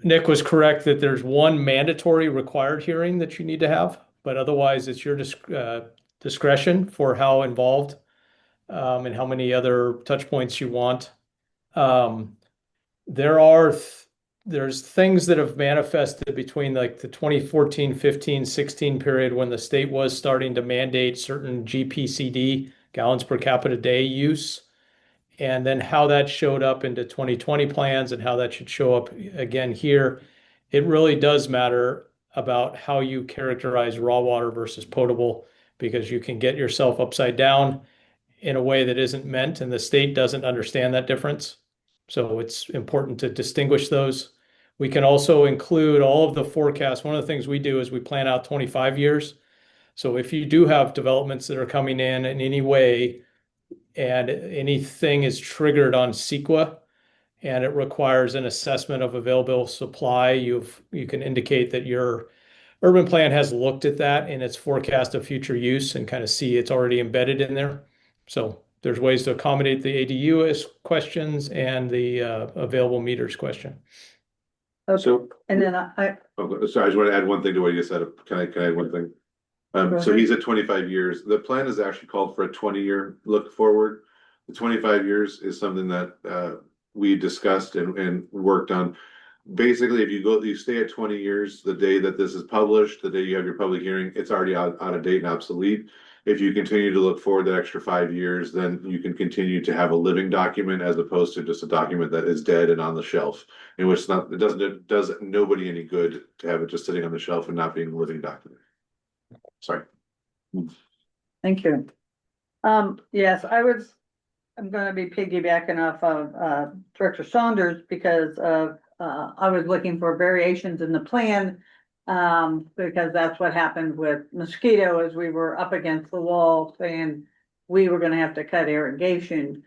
Nick was correct that there's one mandatory required hearing that you need to have, but otherwise it's your discretion for how involved and how many other touch points you want. There's things that have manifested between like the 2014, 15, 16 period when the state was starting to mandate certain GPCD, gallons per capita day use, and then how that showed up into 2020 plans and how that should show up again here. It really does matter about how you characterize raw water versus potable, because you can get yourself upside down in a way that isn't meant, and the state doesn't understand that difference. So it's important to distinguish those. We can also include all of the forecasts. One of the things we do is we plan out 25 years. So if you do have developments that are coming in any way and anything is triggered on CEQA and it requires an assessment of available supply, you can indicate that your urban plan has looked at that in its forecast of future use and kind of see it's already embedded in there. So there's ways to accommodate the ADU questions and the available meters question. Okay. So, And then sorry, I just want to add one thing to what you said. Can I add one thing? So he's at 25 years. The plan is actually called for a 20-year look forward. The 25 years is something that we discussed and worked on. Basically, if you stay at 20 years, the day that this is published, the day you have your public hearing, it's already out of date and obsolete. If you continue to look forward that extra 5 years, then you can continue to have a living document as opposed to just a document that is dead and on the shelf. In which it does nobody any good to have it just sitting on the shelf and not being a living document. Sorry. thank you. Yes, I'm gonna be piggybacking off of Director Saunders because I was looking for variations in the plan. Because that's what happened with mosquito, as we were up against the wall saying we were gonna have to cut irrigation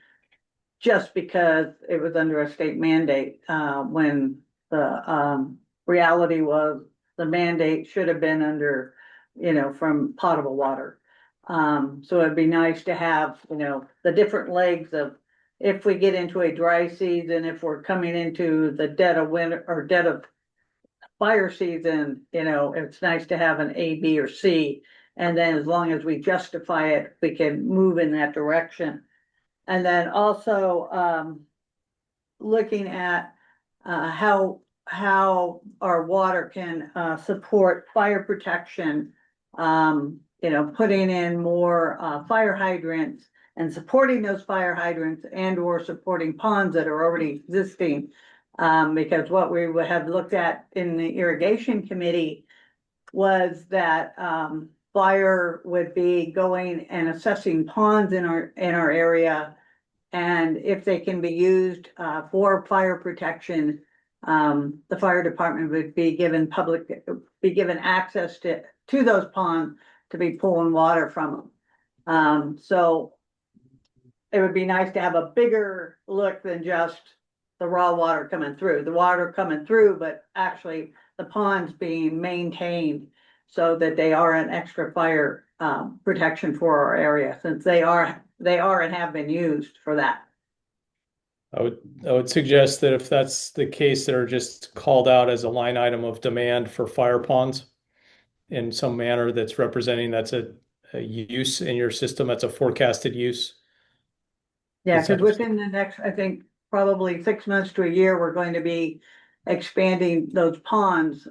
just because it was under a state mandate, when the reality was the mandate should have been under, from potable water. So it'd be nice to have, the different legs of if we get into a dry season, if we're coming into the dead of winter or dead of fire season, it's nice to have an A, B, or C. And then as long as we justify it, we can move in that direction. And then also looking at how our water can support fire protection, putting in more fire hydrants and supporting those fire hydrants and or supporting ponds that are already existing. Because what we would have looked at in the irrigation committee was that, fire would be going and assessing ponds in our area. And if they can be used, for fire protection, the fire department would be given access to those ponds to be pulling water from them. So it would be nice to have a bigger look than just the raw water coming through, but actually the ponds being maintained so that they are an extra fire, protection for our area, since they are and have been used for that. I would suggest that if that's the case, they're just called out as a line item of demand for fire ponds in some manner that's representing that's a use in your system, that's a forecasted use. Yeah, because within the next, I think, probably 6 months to a year, we're going to be expanding those ponds,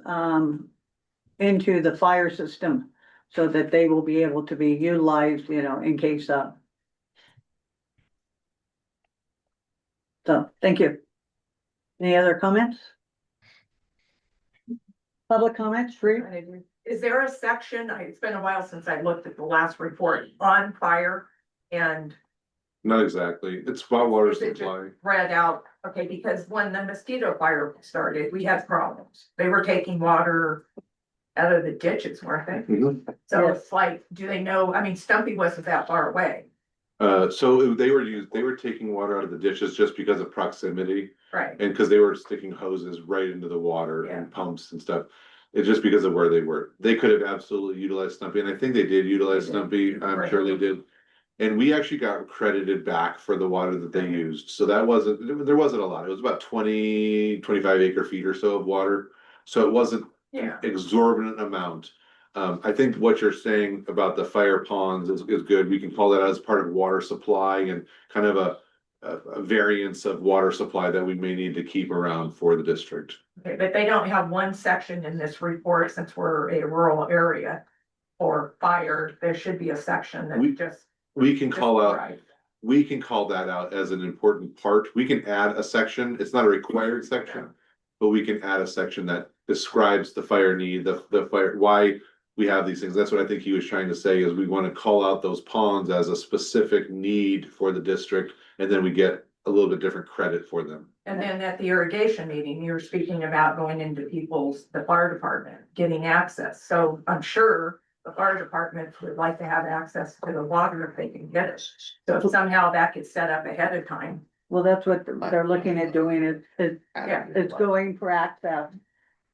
into the fire system so that they will be able to be utilized, in case of. So, thank you. Any other comments? Public comments, free? Is there a section, it's been a while since I looked at the last report on fire and Not exactly. It's about water is it just supply. read out? Okay, because when the mosquito fire started, we had problems. They were taking water out of the ditches, weren't they? Mhm. So Yes. it's like, do they know, I mean, Stumpy wasn't that far away, So they were taking water out of the ditches just because of proximity. right? And because they were sticking hoses right into the water Yeah. and pumps and stuff. It's just because of where they were. They could have absolutely utilized Stumpy, and I think they did utilize Stumpy. I'm Right. sure they did. And we actually got credited back for the water that they used. So that there wasn't a lot. It was about 25 acre feet or so of water. So it wasn't Yeah, exorbitant amount. I think what you're saying about the fire ponds is good. We can call that as part of water supply and kind of a variance of water supply that we may need to keep around for the district. okay, but they don't have one section in this report since we're a rural area. For fire, there should be a section that We- just. We can call out, Right. we can call that out as an important part. We can add a section. It's not a required section. But we can add a section that describes the fire need, the fire, why we have these things. That's what I think he was trying to say, is we want to call out those ponds as a specific need for the district. And then we get a little bit different credit for them. And then at the irrigation meeting, you were speaking about going into the fire department, getting access. So I'm sure the fire department would like to have access to the water if they can get it. So if somehow that gets set up ahead of time. Well, that's what they're looking at doing, Yeah. it's going for access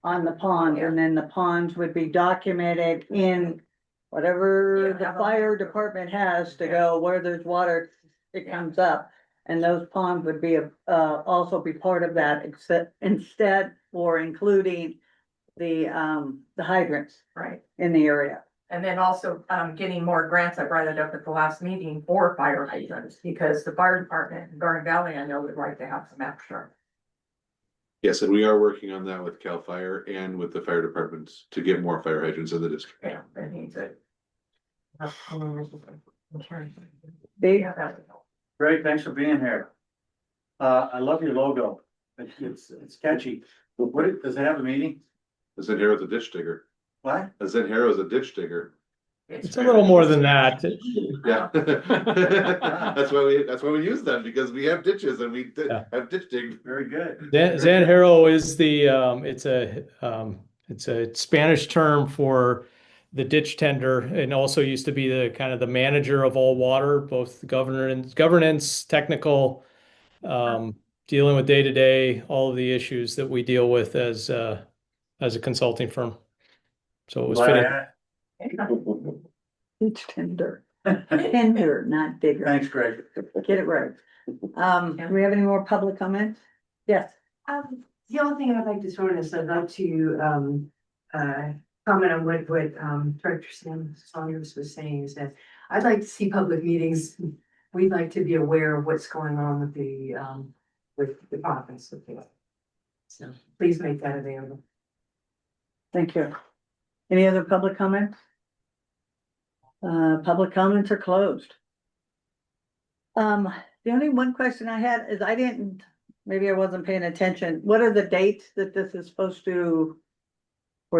on the pond, and then the ponds would be documented in whatever Yeah, the have a- fire department has to go where there's water, it comes up. And those ponds would be, also be part of that, except instead or including the hydrants Right. in the area. And then also, getting more grants. I brought it up at the last meeting for fire hydrants, because the fire department in Garden Valley, I know would like to have some extra. Yes, and we are working on that with CAL FIRE and with the fire departments to get more fire hydrants in the district. Yeah, that needs it. They, Yeah, that would help. Great, thanks for being here. I love your logo. It's catchy. Does it have a meaning? A Zen Hero is a ditch digger. What? A Zen Hero is a ditch digger. It's a little more than that. Yeah. That's why we use them, because we have ditches and we Yeah. have ditch dig. Very good. Zanjero is the, it's a Spanish term for the ditch tender, and also used to be the kind of the manager of all water, both governance, technical, dealing with day-to-day, all of the issues that we deal with as a consulting firm. So it was fitting. it's tender, tender, not digger. Thanks, Greg. Get it right. Do we have any more public comments? Yes. The only thing I'd like to sort of, I'd like to, comment on what, Director Saunders was saying, is that I'd like to see public meetings. We'd like to be aware of what's going on with the province. So please make that available. Thank you. Any other public comments? Public comments are closed. The only one question I had is maybe I wasn't paying attention. What are the dates that this is we're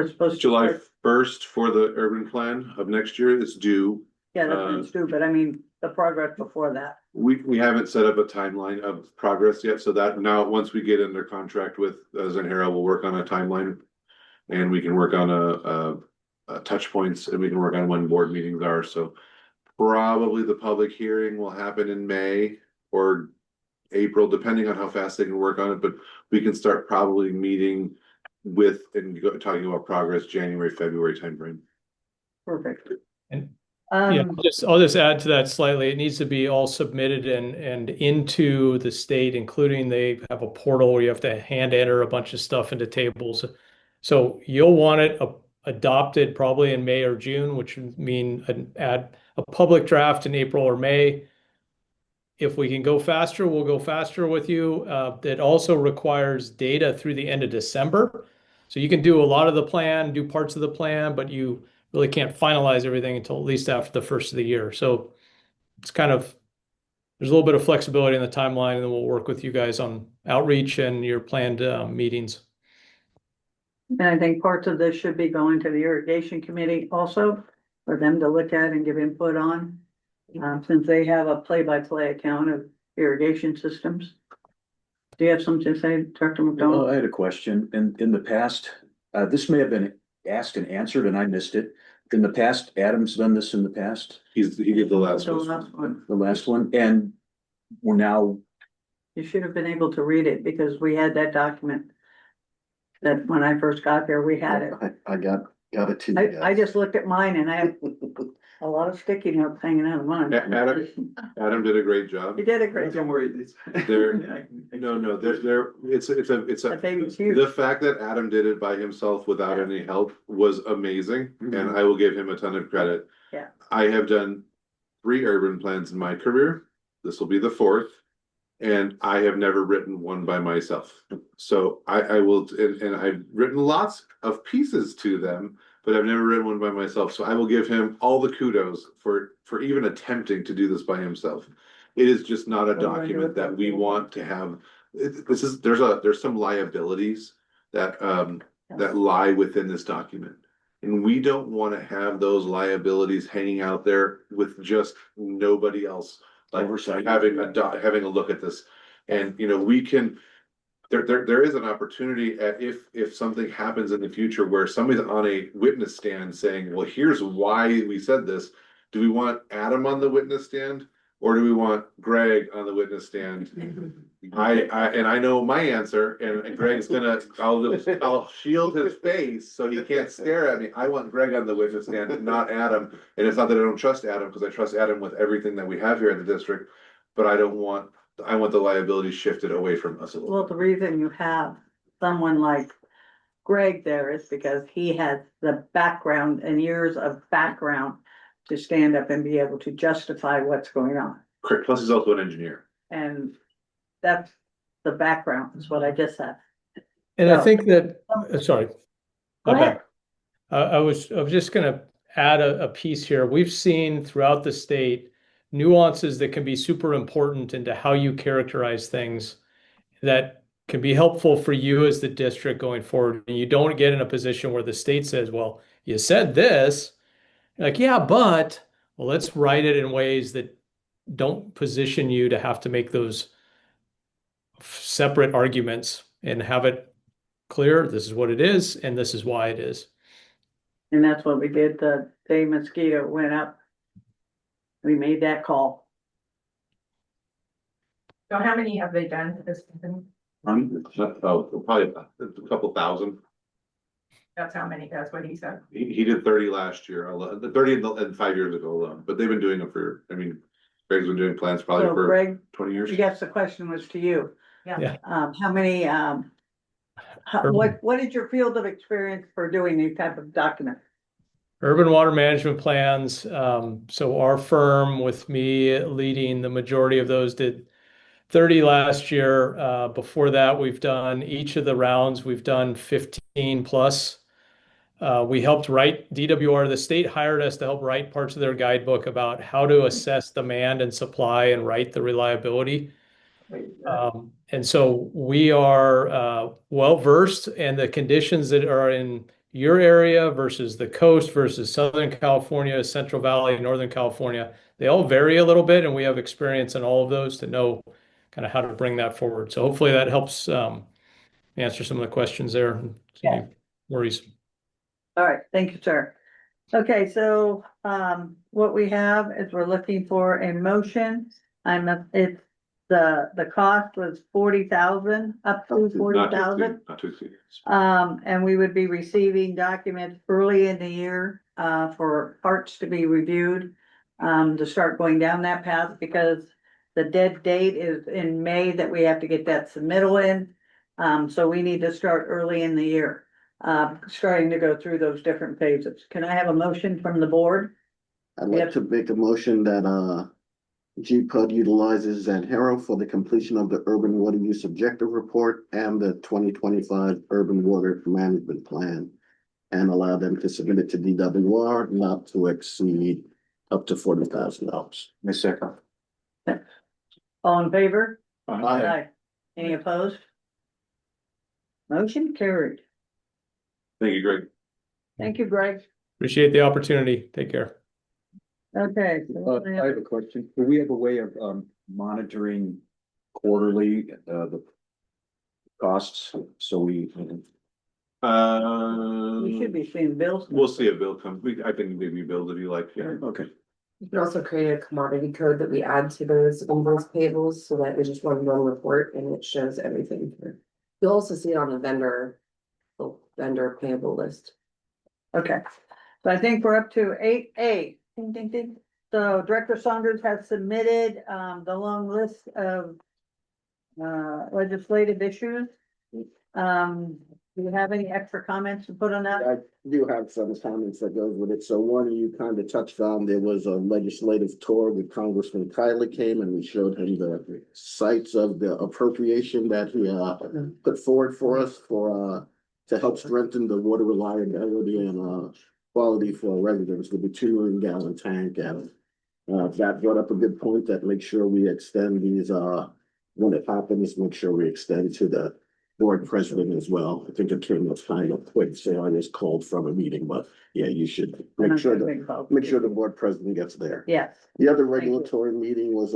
supposed to? July start? 1st for the urban plan of next year is due. Yeah, that's when it's due, but I mean, the progress before that. We haven't set up a timeline of progress yet, so that now, once we get under contract with Zenhara, we'll work on a timeline. And we can work on a touch points, and we can work on when board meetings are, so. Probably the public hearing will happen in May or April, depending on how fast they can work on it, but we can start probably meeting with and talking about progress January, February timeframe. Perfect. And yeah, I'll just add to that slightly. It needs to be all submitted and into the state, including they have a portal where you have to hand enter a bunch of stuff into tables. So you'll want it adopted probably in May or June, which would mean add a public draft in April or May. If we can go faster, we'll go faster with you. That also requires data through the end of December. So you can do a lot of the plan, do parts of the plan, but you really can't finalize everything until at least after the first of the year. So it's there's a little bit of flexibility in the timeline, and then we'll work with you guys on outreach and your planned meetings. And I think parts of this should be going to the irrigation committee also, for them to look at and give input on. Since they have a play-by-play account of irrigation systems. Do you have something to say, Dr. Well, McDonald? I had a question. In the past, this may have been asked and answered and I missed it. In the past, Adam's done this in the past, He did the last The one. last one. the last one, and we're now, You should have been able to read it because we had that document. That when I first got there, we had it. I got it to you. I just looked at mine and I have a lot of sticky notes hanging out of mine. Adam did a great job. You did a great job. worry. It's That baby's huge. the fact that Adam did it by himself without any help was amazing, and I will give him a ton of credit. Yeah. I have done 3 urban plans in my career. This will be the 4th. And I have never written one by myself. So I will, and I've written lots of pieces to them, but I've never written one by myself. So I will give him all the kudos for even attempting to do this by himself. It is just not a document that we want to have. There's some liabilities that lie within this document. And we don't want to have those liabilities hanging out there with just nobody else. Like Oversight. having a look at this, and we can. There is an opportunity if something happens in the future where somebody's on a witness stand saying, "Well, here's why we said this." Do we want Adam on the witness stand, or do we want Greg on the witness stand? I know my answer, and Greg's I'll shield his face so he can't stare at me. I want Greg on the witness stand, not Adam. And it's not that I don't trust Adam, because I trust Adam with everything that we have here at the district, but I want the liability shifted away from us a little. Well, the reason you have someone like Greg there is because he has the background and years of background to stand up and be able to justify what's going on. Correct. Plus, he's also an engineer. And that's the background is what I just said. And I think that, sorry. Go my ahead. bad. I was just gonna add a piece here. We've seen throughout the state nuances that can be super important into how you characterize things that can be helpful for you as the district going forward. And you don't get in a position where the state says, well, you said this. You're like, yeah, but well, let's write it in ways that don't position you to have to make those separate arguments, and have it clear. This is what it is, and this is why it is. And that's what we did the day mosquito went up. We made that call. So how many have they done to this company? Probably a couple thousand. That's how many, that's what he said. He did 30 last year, 30 and 5 years ago alone, but they've been doing it for, Greg's been doing plans probably So for Greg, 20 years. I guess the question was to you. Yeah. How many, what is your field of experience for doing these type of documents? Urban water management plans. So our firm, with me leading the majority of those, did 30 last year. Before that, we've done each of the rounds, we've done 15 plus. We helped write DWR, the state hired us to help write parts of their guidebook about how to assess demand and supply and write the reliability. And so we are well versed in the conditions that are in your area versus the coast versus Southern California, Central Valley, Northern California. They all vary a little bit, and we have experience in all of those to know kind of how to bring that forward. So hopefully that helps answer some of the questions there. Yeah. Worries. All right, thank you, sir. Okay, so, what we have is we're looking for a motion. It's the cost was 40,000, up to Not to 40,000. exceed, not to exceed. And we would be receiving documents early in the year, for parts to be reviewed. To start going down that path, because the dead date is in May that we have to get that submittal in. So we need to start early in the year, starting to go through those different phases. Can I have a motion from the board? I'd like to make a motion that, GPUD utilizes Zanhero for the completion of the urban water use objective report and the 2025 urban water management plan. And allow them to submit it to DWR not to exceed up to $40,000. Ms. Second. All in favor? Aye. Any opposed? Motion carried. Thank you, Greg. Thank you, Greg. Appreciate the opportunity. Take care. Okay. so I have a question. Do we have a way of monitoring quarterly the costs? So we, We should be seeing bills. We'll see a bill come. I think maybe bills if you like. Yeah. okay. You can also create a commodity code that we add to those invoice payables so that we just run one report and it shows everything. You'll also see it on the vendor payable list. Okay, so I think we're up to 8A. Ding, ding, ding. So Director Saunders has submitted the long list of legislative issues. Do you have any extra comments to put on that? I do have some comments that goes with it. So one, you kind of touched on, there was a legislative tour with Congressman Kyler came and we showed him the sites of the appropriation that he put forward for us for to help strengthen the water reliability and quality for our residents with the 2 million gallon tank. And that brought up a good point that make sure we extend these when it happens, make sure we extend to the board president as well. I think it came up kind of quick, so I just called from a meeting, but yeah, you should make sure the board president gets there. Yes. The other regulatory meeting was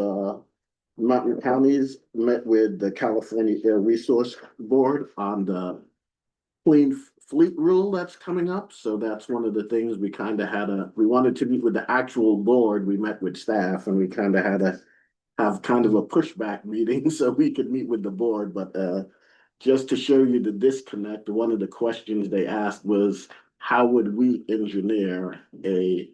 Mountain Counties met with the California Air Resource Board on the clean fleet rule that's coming up. So that's one of the things we kind of we wanted to meet with the actual board. We met with staff and we kind of had to have kind of a pushback meeting so we could meet with the board, but just to show you the disconnect, one of the questions they asked was, how would we engineer a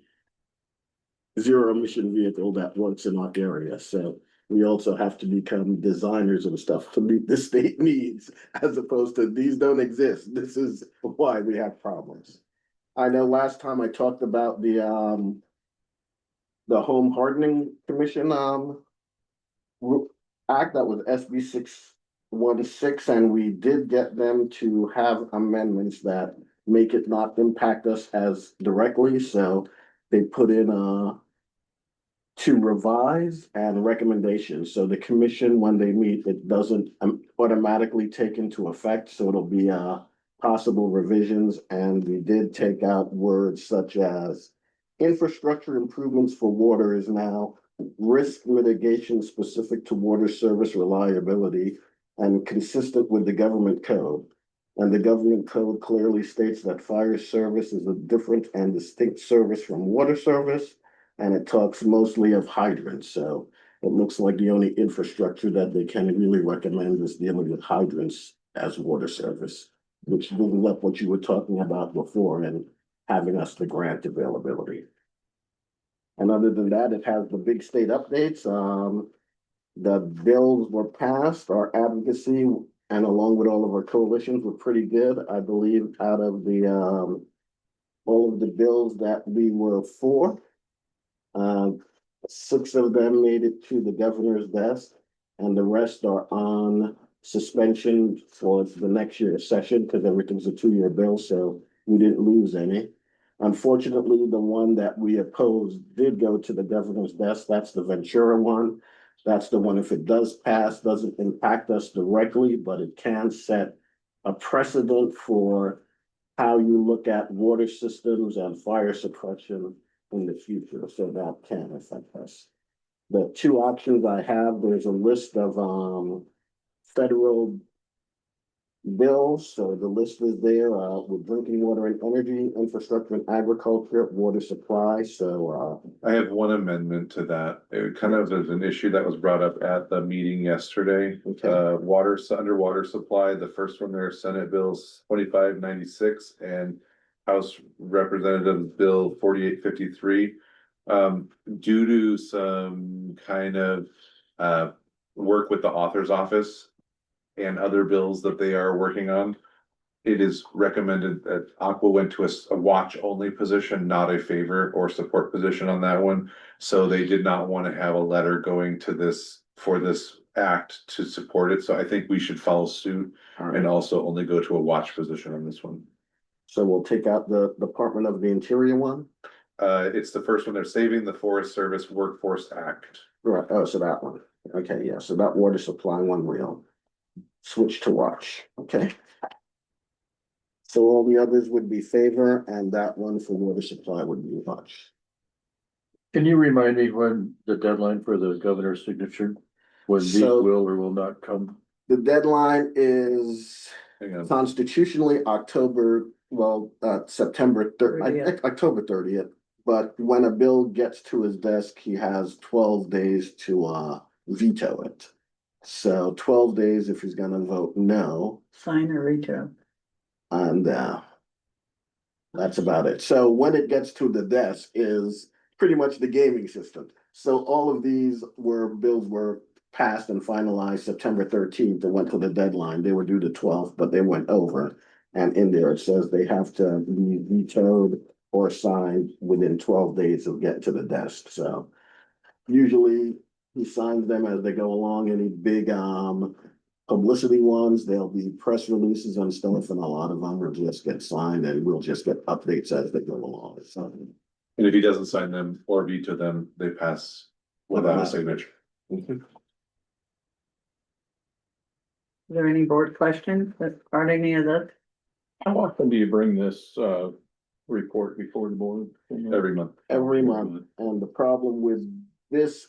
zero emission vehicle that works in our area? So we also have to become designers and stuff to meet the state needs, as opposed to these don't exist. This is why we have problems. I know last time I talked about the Home Hardening Commission act, that was SB 616, and we did get them to have amendments that make it not impact us as directly. So they put in to revise and recommendations. So the commission, when they meet, it doesn't automatically take into effect. So it'll be possible revisions. And we did take out words such as infrastructure improvements for water is now risk mitigation specific to water service reliability and consistent with the government code. And the government code clearly states that fire service is a different and distinct service from water service. And it talks mostly of hydrants. So it looks like the only infrastructure that they can really recommend is dealing with hydrants as water service, which brings up what you were talking about before and having us the grant availability. And other than that, it has the big state updates. The bills were passed, our advocacy, and along with all of our coalitions were pretty good. I believe out of the all of the bills that we were for, 6 of them made it to the governor's desk, and the rest are on suspension for the next year's session because everything's a 2-year bill. So We didn't lose any. Unfortunately, the one that we opposed did go to the governor's desk. That's the Ventura one. That's the one, if it does pass, doesn't impact us directly, but it can set a precedent for how you look at water systems and fire suppression in the future. So that can affect us. The two options I have, there's a list of federal bills. So the list is there with drinking water and energy, infrastructure and agriculture, water supply. So I have one amendment to that. It kind of is an issue that was brought up at the meeting yesterday. Underwater supply, the first one there, Senate Bills 2596 and House Representative Bill 4853. Due to some kind of work with the author's office and other bills that they are working on, it is recommended that Aqua went to a watch only position, not a favor or support position on that one. So they did not want to have a letter going to this for this act to support it. So I think we should follow suit and also only go to a watch position on this one. So we'll take out the Department of the Interior one. It's the first one. They're saving the Forest Service Workforce Act. Right, oh, so that one. Okay, yeah, so that water supply one we'll switch to watch, okay? So all the others would be favor, and that one for water supply would be watch. Can you remind me when the deadline for the governor's signature? When these So- will or will not come? The deadline is Hang on. constitutionally September 30th, October 30th. But when a bill gets to his desk, he has 12 days to veto it. So 12 days if he's gonna vote no, Sign or veto. and that's about it. So when it gets to the desk is pretty much the gaming system. So all of these bills were passed and finalized September 13th. They went to the deadline. They were due the 12th, but they went over. And in there, it says they have to be vetoed or signed within 12 days of getting to the desk. So usually he signs them as they go along. Any big publicity ones, there'll be press releases and stuff, and a lot of them will just get signed and we'll just get updates as they go along. So, And if he doesn't sign them or veto them, they pass without a signature. Is there any board questions regarding any of this? How often do you bring this report before the board? Every month. every month, and the problem with this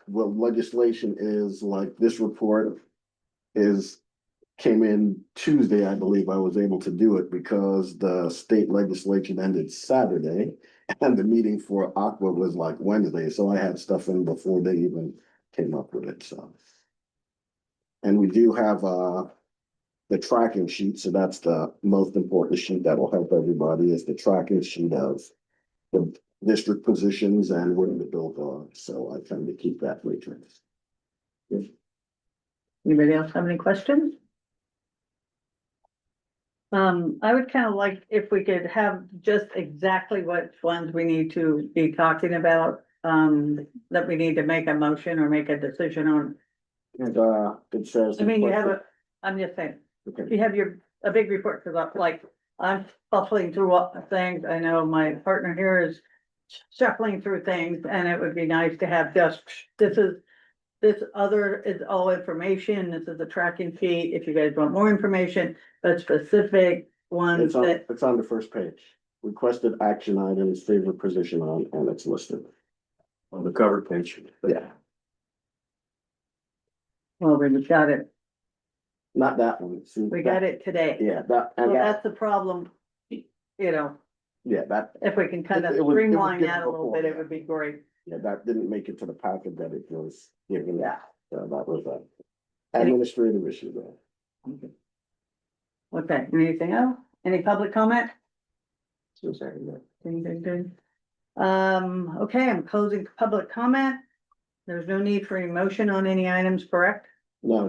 legislation is like this report came in Tuesday, I believe I was able to do it because the state legislature ended Saturday. And the meeting for Aqua was like Wednesday, so I had stuff in before they even came up with it, so. And we do have the tracking sheet, so that's the most important sheet that will help everybody is the tracking sheet of the district positions and where the bills are, so I tend to keep that matrix. Anybody else have any questions? I would kind of like if we could have just exactly what ones we need to be talking about, that we need to make a motion or make a decision on. And it says. I mean, you have I'm just saying, Okay. you have a big report, cause I'm shuffling through things. I know my partner here is shuffling through things and it would be nice to have just, this other is all information. This is the tracking sheet. If you guys want more information, but specific ones that. It's on the first page. Requested action items, favorite position on, and it's listed. On the cover page. Yeah, Well, we got it. not that one. See, We got it today. Yeah, that, Well, and that, that's the problem. You know, yeah, that, if we can kind of It was streamline given that a little before, bit, it yeah. would be great. yeah, that didn't make it to the packet that it was given. Yeah. So that was a administrative issue there. Okay, anything else? Any public comment? So sorry, yeah. Ding, ding, ding. Okay, I'm closing public comment. There's no need for any motion on any items, correct? No,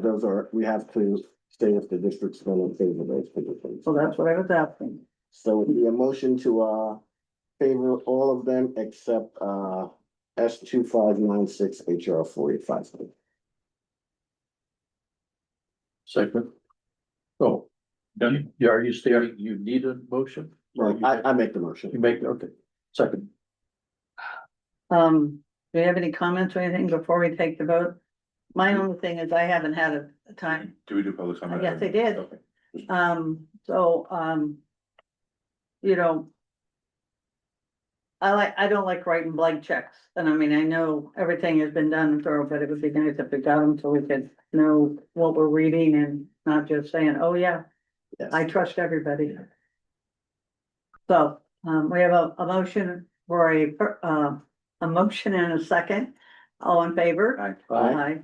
we have to stay if the district's going to favor those positions. So that's what I was asking. So it'd be a motion to favor all of them except S 2596 HR 4853. Second. Oh, yeah, are you stating you need a motion? Well, I make the motion. You make, okay, second. Do you have any comments or anything before we take the vote? My only thing is I haven't had a time. Do we do public comment? Yes, I did. Okay. You know. I don't like writing blank checks, and I mean, I know everything has been done and thorough, but it would be nice if we got them so we could know what we're reading and not just saying, oh, yeah, Yes. I trust everybody. So, we have a motion for a motion and a second. All in favor? Aye.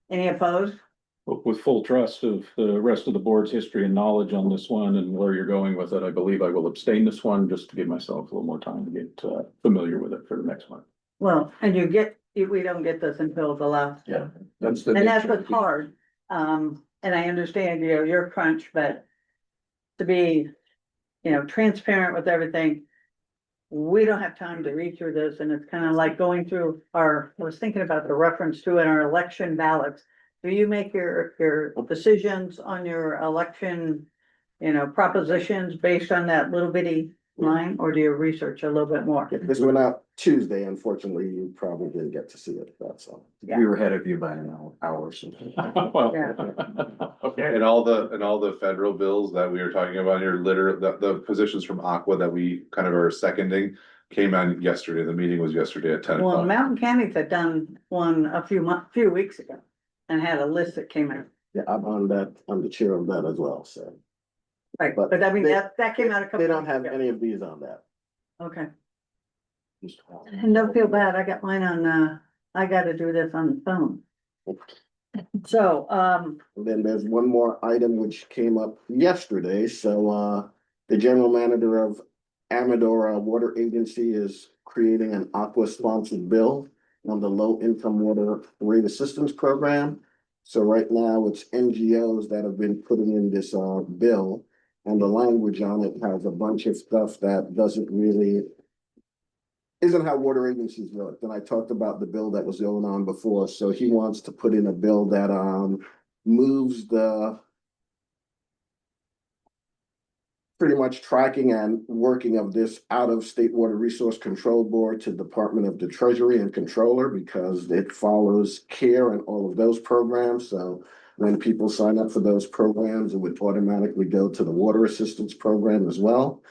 Any opposed? With full trust of the rest of the board's history and knowledge on this one and where you're going with it, I believe I will abstain this one just to give myself a little more time to get familiar with it for the next one. Well, and we don't get this until the last. Yeah, that's the. And that's what's hard. And I understand, you're crunch, but to be, transparent with everything. We don't have time to read through this, and it's kind of like going through I was thinking about the reference to in our election ballots. Do you make your decisions on your election, propositions based on that little bitty line, or do you research a little bit more? If this went out Tuesday, unfortunately, you probably didn't get to see it, that's all. Yeah. We were ahead of you by an hour or something. Well, okay. And all the federal bills that we were talking about here, the positions from Aqua that we kind of are seconding came on yesterday. The meeting was yesterday at 10 Well, o'clock. Mountain Counties had done one a few weeks ago and had a list that came out. Yeah, I'm the chair of that as well, so. Right, But but I mean, they- that came out a couple. They don't weeks have ago. any of these on that. Okay, and don't feel bad, I got mine on, I gotta do this on the phone. So, And then there's one more item which came up yesterday, so, the general manager of Amador Water Agency is creating an Aqua sponsored bill on the low income water rate assistance program. So right now it's NGOs that have been putting in this, bill, and the language on it has a bunch of stuff that isn't how water agencies work. Then I talked about the bill that was going on before, so he wants to put in a bill that, moves the pretty much tracking and working of this out of State Water Resource Control Board to Department of the Treasury and Controller, because it follows CARE and all of those programs. So when people sign up for those programs, it would automatically go to the water assistance program as well.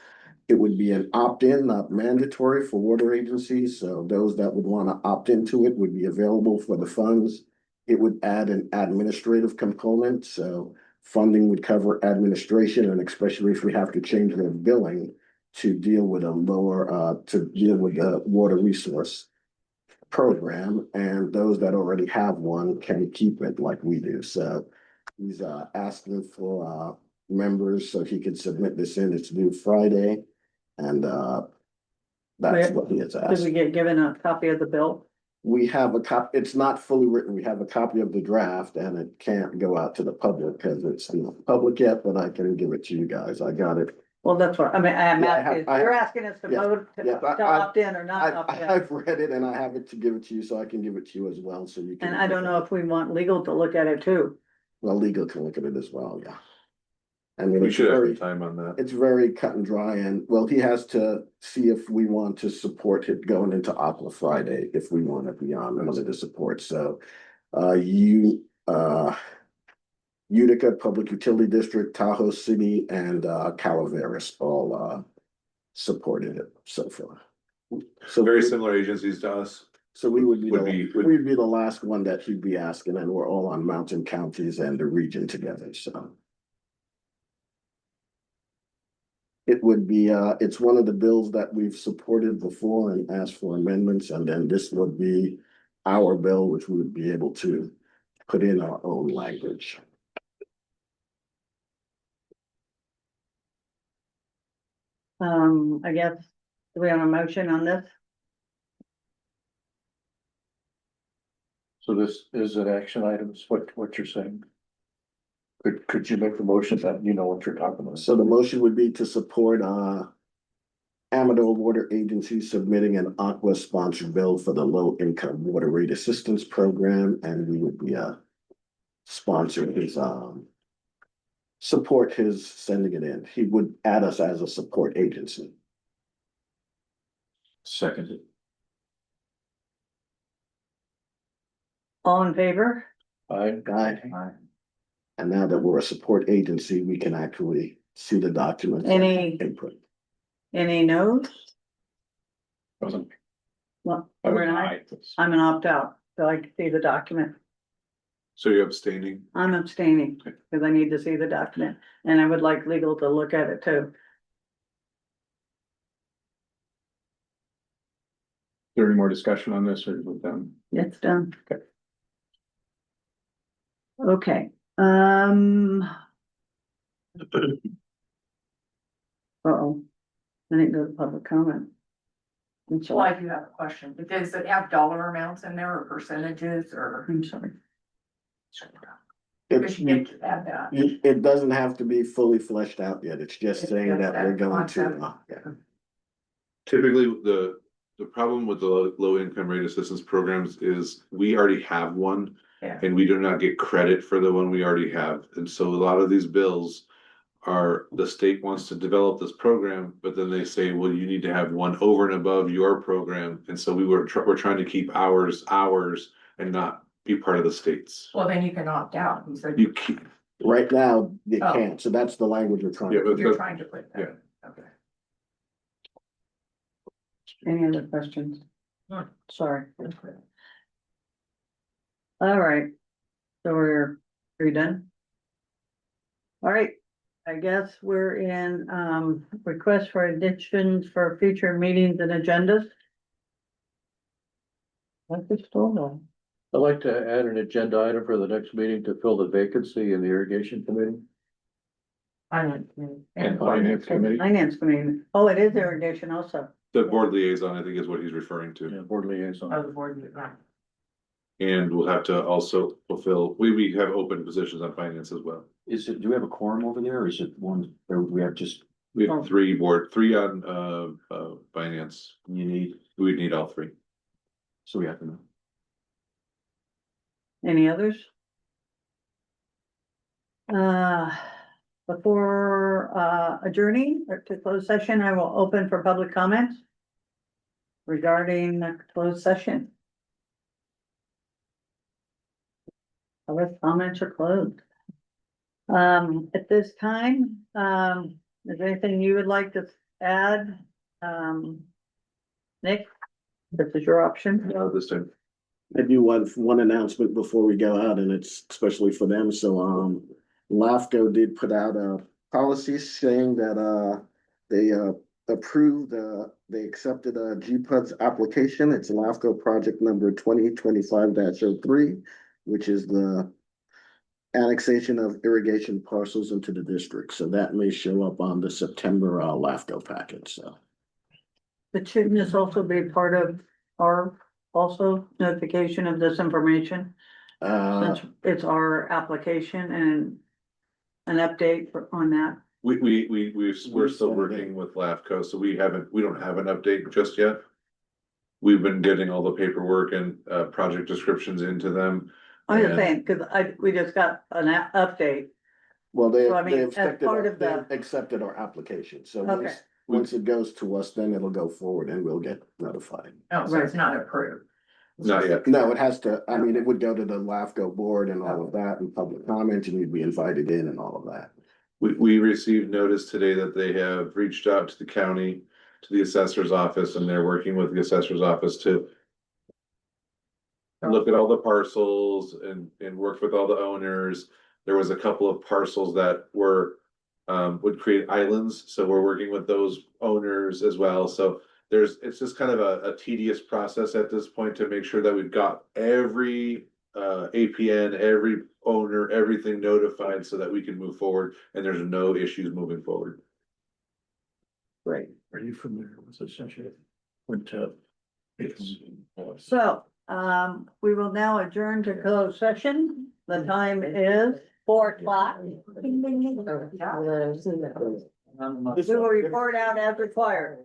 It would be an opt-in, not mandatory for water agencies. So those that would want to opt into it would be available for the funds. It would add an administrative component, so funding would cover administration, and especially if we have to change their billing to deal with a lower, to deal with the water resource program, and those that already have one can keep it like we do. So he's asking for members so he could submit this in. It's due Friday, and that's what he has did asked. we get given a copy of the bill? We have a it's not fully written. We have a copy of the draft, and it can't go out to the public because it's not public yet, but I can give it to you guys. I got it. Well, that's what, I mean, I'm Yeah, asking, you're asking us to yeah, vote to yeah, to opt in or not opt in. I've read it and I have it to give it to you, so I can give it to you as well, so you can. And I don't know if we want legal to look at it too. Well, legal can look at it as well, yeah. I mean, We it's should have very, some time on that. it's very cut and dry, and well, he has to see if we want to support it going into Aqua Friday, if we want to be on one of the support, so. Utica Public Utility District, Tahoe City, and Calaveras all supported it so far. So very similar agencies to us. So we would be, Would we'd be the last one that he'd be asking, and we're all on mountain counties and the region together, so. It would be, it's one of the bills that we've supported before and asked for amendments, and then this would be our bill, which we would be able to put in our own language. I guess, do we have a motion on this? So this is an action item, is what you're saying? Could you make the motion that you know what you're talking about? So the motion would be to support Amador Water Agency submitting an Aqua sponsored bill for the low income water rate assistance program, and we would be sponsoring his support his sending it in. He would add us as a support agency. Seconded. All in favor? Guy. And now that we're a support agency, we can actually see the documents. and Any- Input. Any no's? Wasn't. Well, we're not. I'm an opt-out, so I can see the document. So you're abstaining? I'm abstaining because I need to see the document and I would like legal to look at it too. There any more discussion on this or with them? It's done. Okay. Okay, uh-oh, I didn't go to public comment. I'm Well, sorry, I do have a question. Does it have dollar amounts in there or percentages or? I'm sorry. We should get to add that. It doesn't have to be fully fleshed out yet. It's just It's saying just that we're that going to, concept. yeah. Typically, the problem with the low income rate assistance programs is we already have one. Yeah. And we do not get credit for the one we already have. And so a lot of these bills are, the state wants to develop this program, but then they say, well, you need to have one over and above your program. And so we're trying to keep ours and not be part of the state's. Well, then you can opt out. You said You keep, Right now, they Oh. can't, so that's the language we're trying. Yeah, but you're trying to put Yeah. that. Okay. Any other questions? No. Sorry. All right, so are we done? All right, I guess we're in, request for additions for future meetings and agendas. What is total? I'd like to add an agenda item for the next meeting to fill the vacancy in the irrigation committee. Finance Finance committee. Finance committee, oh, it is irrigation also. the board liaison, I think is what he's referring to. Yeah, board liaison. Oh, the board, right. And we'll have to also fulfill, we have open positions on finance as well. Is it, do we have a quorum over there or is it one, or we have just, We Oh. have three on, finance. you need, We need all three. so we have to know. Any others? Before adjourning or to close session, I will open for public comments regarding the closed session. Public comments are closed. At this time, is there anything you would like to add? Nick, this is your option. This time. I do one announcement before we go out, and it's especially for them, so, LAFCO did put out a policy saying that, they, approved, they accepted, GPUD's application. It's LAFCO project number 2025-03, which is the annexation of irrigation parcels into the district, so that may show up on the September, LAFCO package, so. But shouldn't this also be part of our also notification of this information? Since it's our application and an update on that. We're still working with LAFCO, so we don't have an update just yet. We've been getting all the paperwork and project descriptions into them. I'm just And- saying, cause we just got an update. Well, they, So, I mean, they as accepted, part of the- they accepted our application, so Okay. once it goes to us, then it'll go forward and we'll get notified. Oh, so it's not approved. Not yet. No, it has to, I mean, it would go to the LAFCO board and all of that and public comment and you'd be invited in and all of that. We received notice today that they have reached out to the county, to the assessor's office, and they're working with the assessor's office to look at all the parcels and work with all the owners. There was a couple of parcels that were, would create islands, so we're working with those owners as well. So it's just kind of a tedious process at this point to make sure that we've got every APN, every owner, everything notified so that we can move forward and there's no issues moving forward. Great. Are you familiar with this issue? So, we will now adjourn to closed session. The time is 4:00. We will report out as required.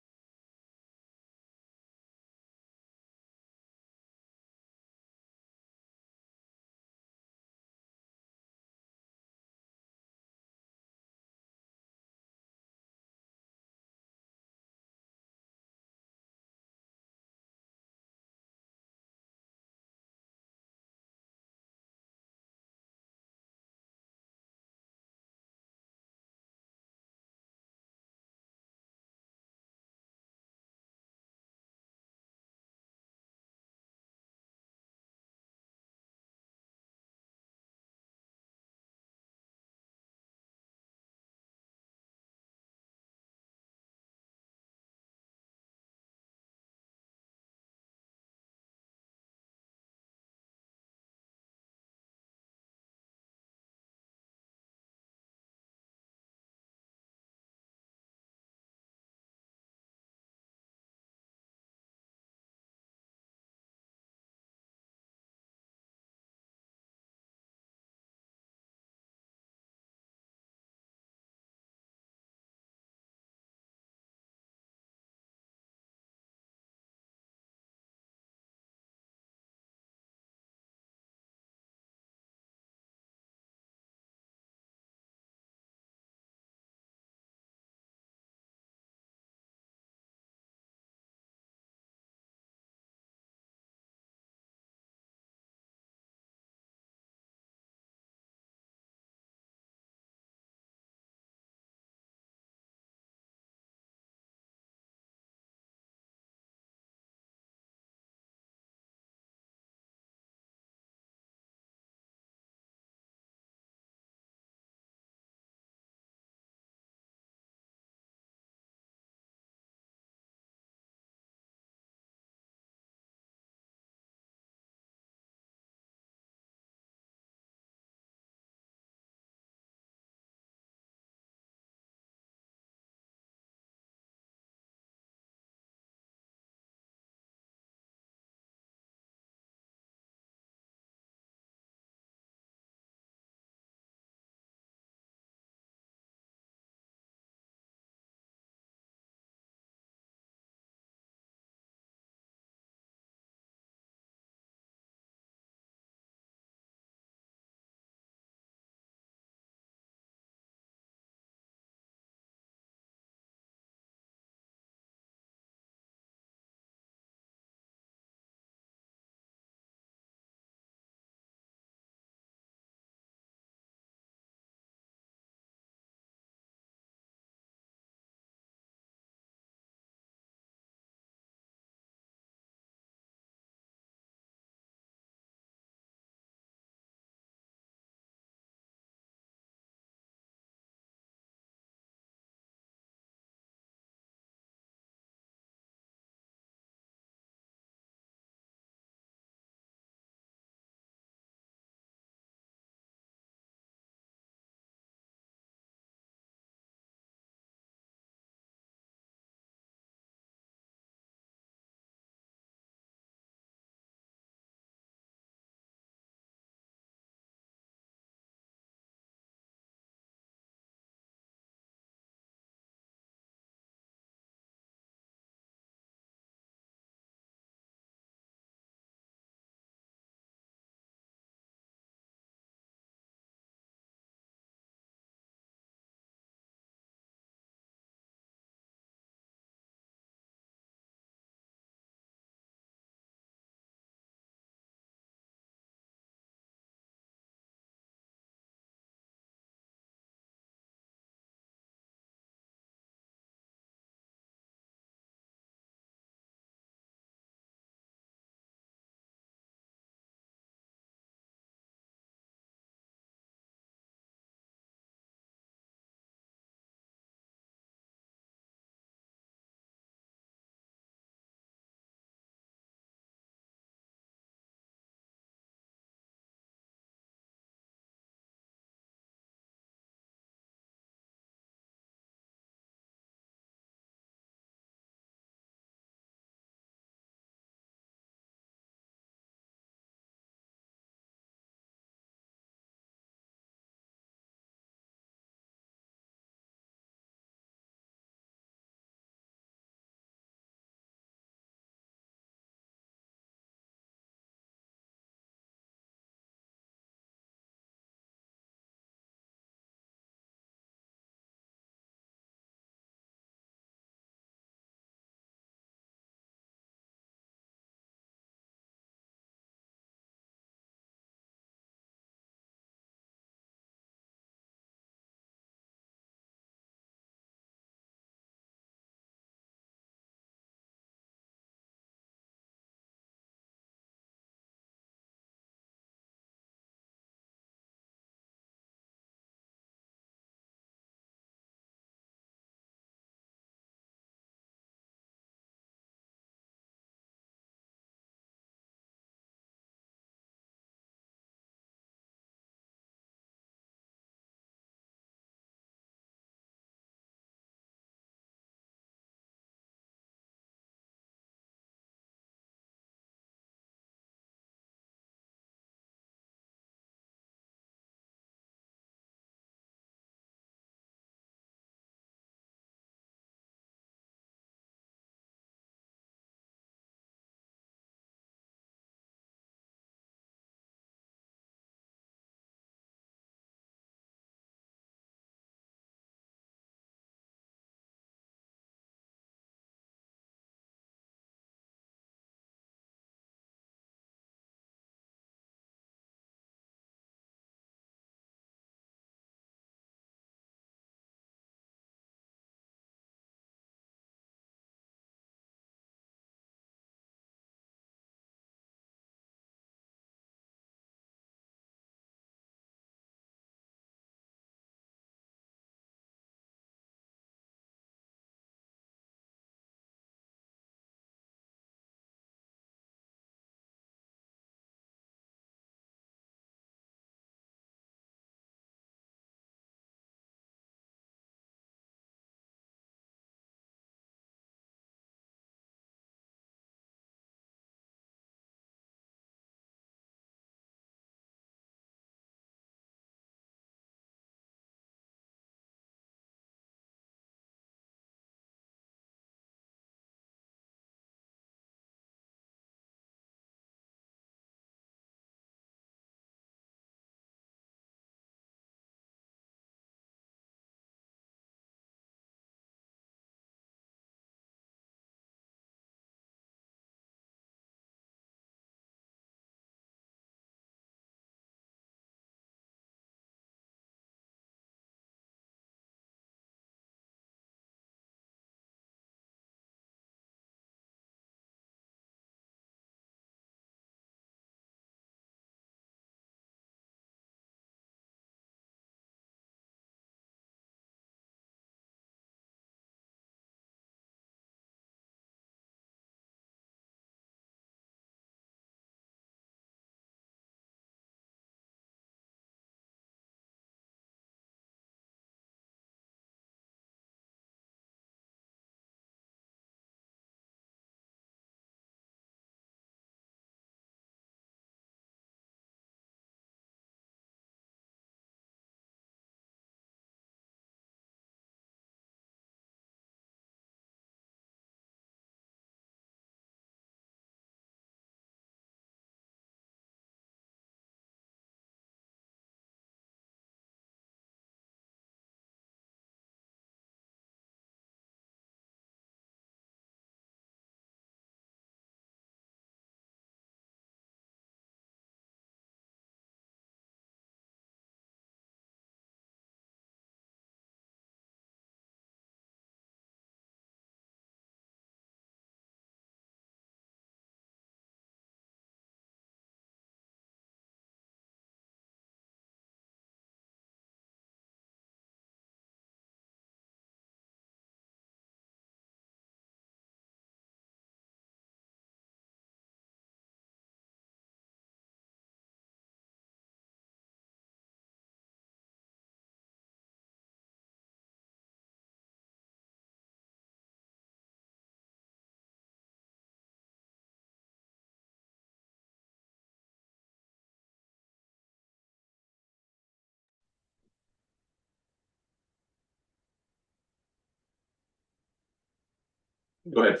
Go ahead.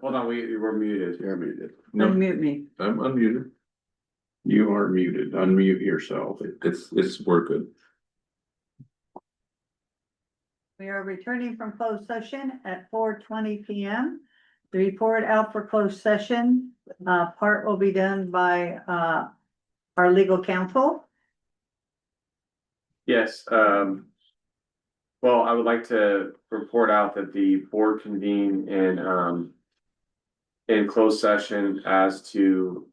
Hold on, we were muted. You're muted. No, Unmute me. I'm unmuted. You are muted. Unmute yourself. We're good. We are returning from closed session at 4:20 PM. The report out for closed session, part will be done by, our legal counsel. Yes, well, I would like to report out that the board convened in closed session as to,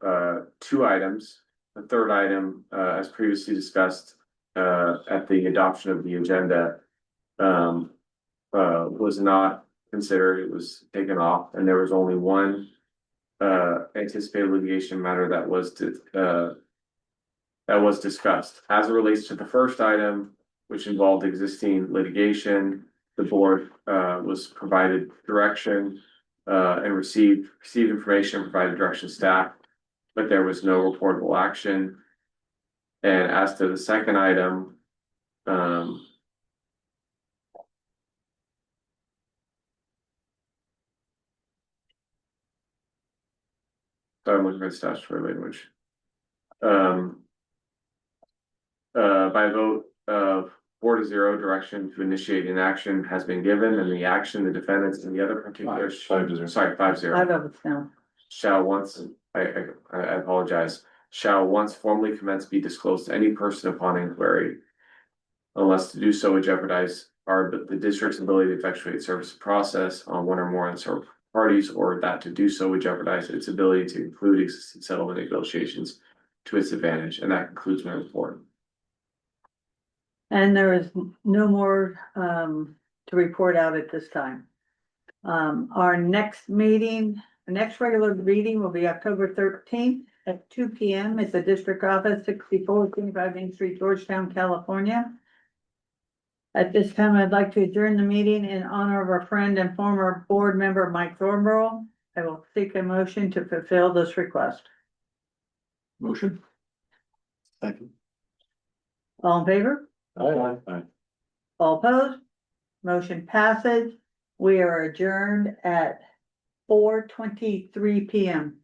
two items. The third item, as previously discussed, at the adoption of the agenda, was not considered, it was taken off, and there was only one, anticipated litigation matter that was discussed. As it relates to the first item, which involved existing litigation, the board was provided direction and received information, provided direction to staff, but there was no reportable action. And as to the second item, sorry, I'm looking for the statutory language. By vote of 4-0, direction to initiate an action has been given, and the action, the defendants and the other particulars. 5-0. Sorry, 5-0. I vote now. Shall once, I apologize, shall once formally commence be disclosed to any person upon inquiry. Unless to do so would jeopardize the district's ability to effectuate service process on one or more unserved parties, or that to do so would jeopardize its ability to include existing settlement negotiations to its advantage, and that concludes my report. And there is no more, to report out at this time. Our next meeting, the next regular meeting will be October 13th at 2 PM at the district office, 6425 Main Street, Georgetown, California. At this time, I'd like to adjourn the meeting in honor of our friend and former board member, Mike Thornborough. I will seek a motion to fulfill this request. Motion? Second. All in favor? Aye. All opposed? Motion passes. We are adjourned at 4:23 PM.